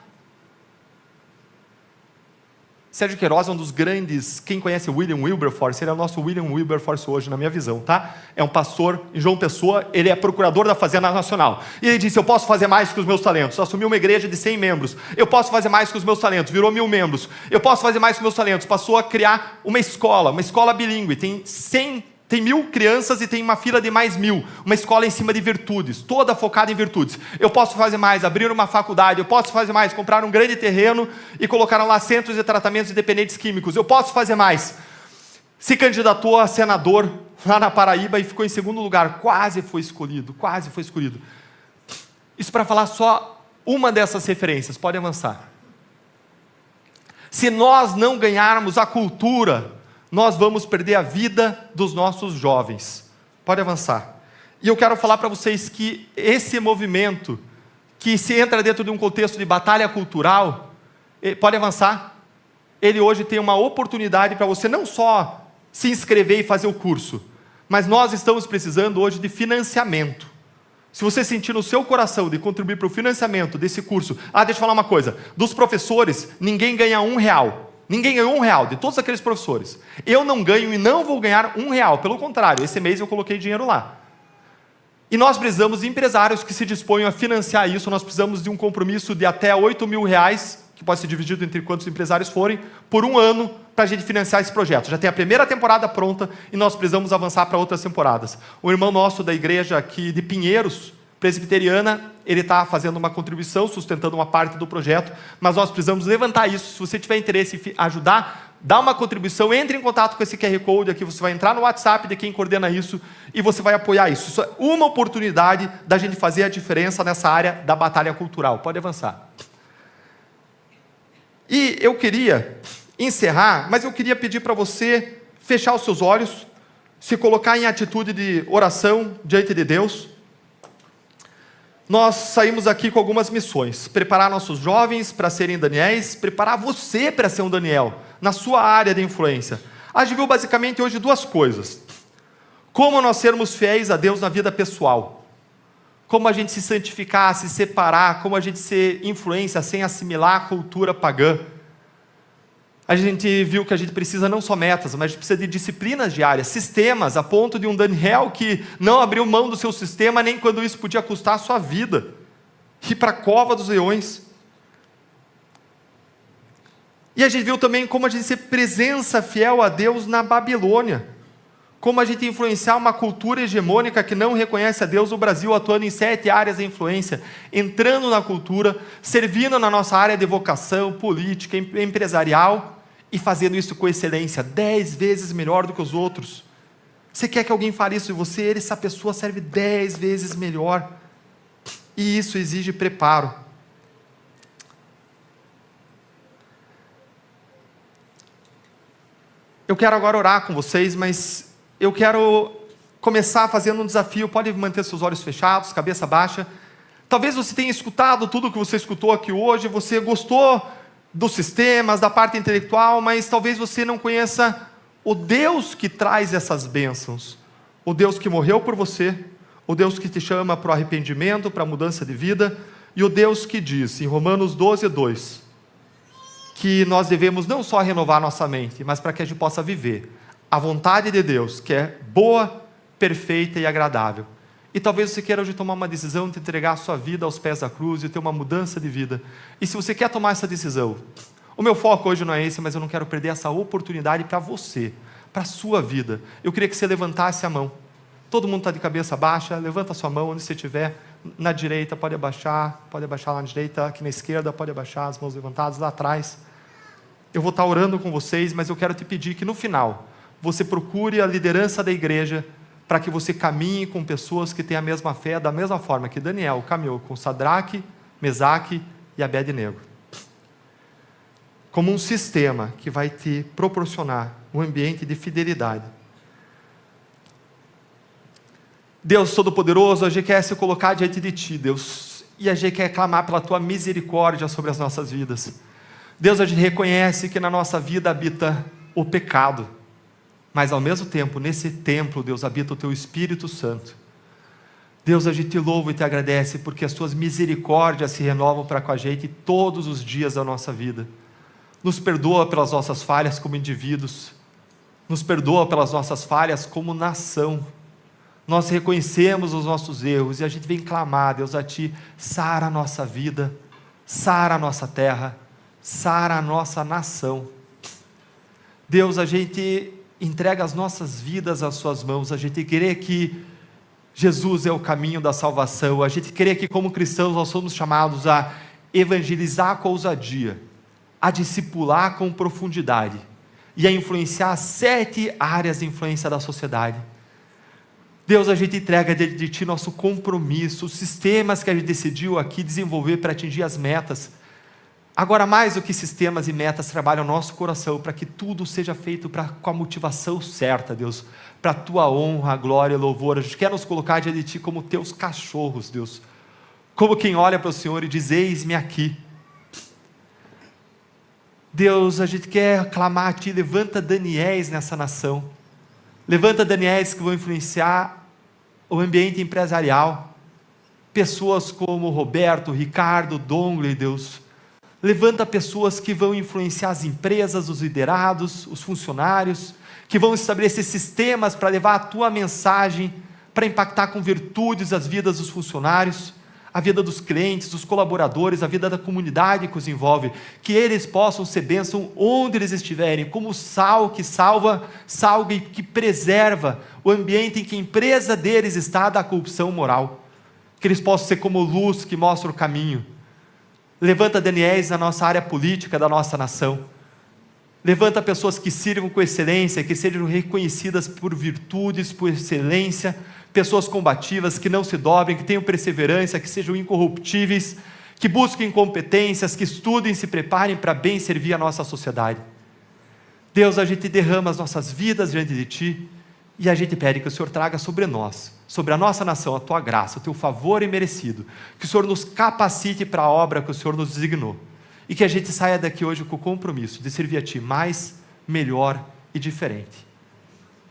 Sérgio Queiroz é um dos grandes, quem conhece William Wilberforce, ele é o nosso William Wilberforce hoje, na minha visão, tá? É um pastor em João Pessoa, ele é procurador da Fazenda Nacional. E ele disse, eu posso fazer mais que os meus talentos. Assumiu uma igreja de 100 membros. Eu posso fazer mais que os meus talentos. Virou 1000 membros. Eu posso fazer mais que os meus talentos. Passou a criar uma escola bilíngue. Tem 1000 crianças e tem uma fila de mais 1000. Uma escola em cima de virtudes, toda focada em virtudes. Eu posso fazer mais, abrir uma faculdade. Eu posso fazer mais, comprar um grande terreno e colocar lá centros de tratamentos de dependentes químicos. Eu posso fazer mais. Se candidatou a senador lá na Paraíba e ficou em segundo lugar. Quase foi escolhido. Isso para falar só uma dessas referências. Pode avançar. Se nós não ganharmos a cultura, nós vamos perder a vida dos nossos jovens. Pode avançar. E eu quero falar para vocês que esse movimento, que se entra dentro de um contexto de batalha cultural, pode avançar, ele hoje tem uma oportunidade para você não só se inscrever e fazer o curso, mas nós estamos precisando hoje de financiamento. Se você sentir no seu coração de contribuir para o financiamento desse curso, deixa eu falar uma coisa, dos professores, ninguém ganha R$1. Ninguém ganhou R$1 de todos aqueles professores. Eu não ganho e não vou ganhar R$1. Pelo contrário, esse mês eu coloquei dinheiro lá. E nós precisamos de empresários que se disponham a financiar isso. Nós precisamos de um compromisso de até R$8.000, que pode ser dividido entre quantos empresários forem, por um ano, para a gente financiar esse projeto. Já tem a primeira temporada pronta e nós precisamos avançar para outras temporadas. O irmão nosso da igreja aqui de Pinheiros, presbiteriana, ele está fazendo uma contribuição, sustentando uma parte do projeto, mas nós precisamos levantar isso. Se você tiver interesse em ajudar, dá uma contribuição, entre em contato com esse QR Code aqui, você vai entrar no WhatsApp de quem coordena isso e você vai apoiar isso. Isso é uma oportunidade da gente fazer a diferença nessa área da batalha cultural. Pode avançar. E eu queria encerrar, mas eu queria pedir para você fechar os seus olhos, se colocar em atitude de oração diante de Deus. Nós saímos aqui com algumas missões. Preparar nossos jovens para serem Daniéis, preparar você para ser um Daniel, na sua área de influência. A gente viu basicamente hoje duas coisas. Como nós sermos fiéis a Deus na vida pessoal. Como a gente se santificar, se separar, como a gente ser influência sem assimilar a cultura pagã. A gente viu que a gente precisa não só metas, mas a gente precisa de disciplinas diárias, sistemas, a ponto de um Daniel que não abriu mão do seu sistema nem quando isso podia custar a sua vida. Ir para a cova dos leões. E a gente viu também como a gente ser presença fiel a Deus na Babilônia. Como a gente influenciar uma cultura hegemônica que não reconhece a Deus, o Brasil atuando em 7 áreas de influência, entrando na cultura, servindo na nossa área de vocação, política, empresarial, e fazendo isso com excelência, 10 vezes melhor do que os outros. Você quer que alguém fale isso de você? Essa pessoa serve 10 vezes melhor. E isso exige preparo. Eu quero agora orar com vocês, mas eu quero começar fazendo um desafio. Pode manter seus olhos fechados, cabeça baixa. Talvez você tenha escutado tudo o que você escutou aqui hoje, você gostou dos sistemas, da parte intelectual, mas talvez você não conheça o Deus que traz essas bênçãos. O Deus que morreu por você, o Deus que te chama para o arrependimento, para a mudança de vida, e o Deus que diz, em Romanos 12:2, que nós devemos não só renovar nossa mente, mas para que a gente possa viver a vontade de Deus, que é boa, perfeita e agradável. E talvez você queira hoje tomar uma decisão de entregar a sua vida aos pés da cruz e ter uma mudança de vida. E se você quer tomar essa decisão, o meu foco hoje não é esse, mas eu não quero perder essa oportunidade para você, para a sua vida. Eu queria que você levantasse a mão. Todo mundo está de cabeça baixa, levanta a sua mão onde você estiver. Na direita pode abaixar lá na direita, aqui na esquerda pode abaixar, as mãos levantadas lá atrás. Eu vou estar orando com vocês, mas eu quero te pedir que no final, você procure a liderança da igreja, para que você caminhe com pessoas que têm a mesma fé, da mesma forma que Daniel caminhou com Sadraque, Mesaque e Abed-nego. Como um sistema que vai te proporcionar um ambiente de fidelidade. Deus Todo-Poderoso, a gente quer se colocar diante de Ti, Deus, e a gente quer clamar pela Tua misericórdia sobre as nossas vidas. Deus, a gente reconhece que na nossa vida habita o pecado, mas ao mesmo tempo, nesse templo, Deus, habita o Teu Espírito Santo. Deus, a gente te louva e te agradece porque as Tuas misericórdias se renovam para com a gente todos os dias da nossa vida. Nos perdoa pelas nossas falhas como indivíduos, nos perdoa pelas nossas falhas como nação. Nós reconhecemos os nossos erros e a gente vem clamar, Deus, a Ti, sara a nossa vida, sara a nossa terra, sara a nossa nação. Deus, a gente entrega as nossas vidas às Suas mãos, a gente crê que Jesus é o caminho da salvação, a gente crê que como cristãos nós somos chamados a evangelizar com ousadia, a discipular com profundidade e a influenciar 7 áreas de influência da sociedade. Deus, a gente entrega de Ti nosso compromisso, os sistemas que a gente decidiu aqui desenvolver para atingir as metas. Agora, mais do que sistemas e metas, trabalha o nosso coração para que tudo seja feito com a motivação certa, Deus, para a Tua honra, glória e louvor. A gente quer nos colocar diante de Ti como Teus cachorros, Deus, como quem olha para o Senhor e diz, eis-me aqui. Deus, a gente quer clamar a Ti, levanta Daniéis nessa nação, levanta Daniéis que vão influenciar o ambiente empresarial, pessoas como Roberto, Ricardo, Dongley, Deus, levanta pessoas que vão influenciar as empresas, os liderados, os funcionários, que vão estabelecer sistemas para levar a Tua mensagem, para impactar com virtudes as vidas dos funcionários, a vida dos clientes, dos colaboradores, a vida da comunidade que os envolve, que eles possam ser bênção onde eles estiverem, como sal que salva, sal que preserva o ambiente em que a empresa deles está da corrupção moral, que eles possam ser como luz que mostra o caminho. Levanta Daniéis na nossa área política da nossa nação, levanta pessoas que sirvam com excelência, que sejam reconhecidas por virtudes, por excelência, pessoas combativas, que não se dobrem, que tenham perseverança, que sejam incorruptíveis, que busquem competências, que estudem e se preparem para bem servir a nossa sociedade. Deus, a gente derrama as nossas vidas diante de Ti e a gente pede que o Senhor traga sobre nós, sobre a nossa nação, a Tua graça, o Teu favor imerecido, que o Senhor nos capacite para a obra que o Senhor nos designou e que a gente saia daqui hoje com o compromisso de servir a Ti mais, melhor e diferente.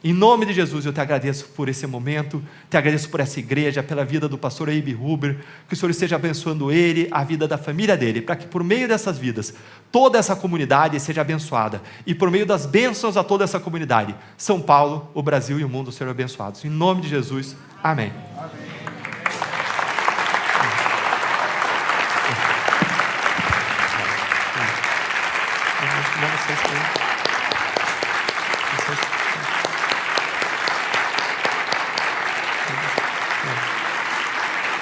Em nome de Jesus, eu te agradeço por esse momento, te agradeço por essa igreja, pela vida do pastor Eibe Huber, que o Senhor esteja abençoando ele, a vida da família dele, para que por meio dessas vidas, toda essa comunidade seja abençoada, e por meio das bênçãos a toda essa comunidade, São Paulo, o Brasil e o mundo serão abençoados. Em nome de Jesus, amém.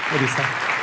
Melissa.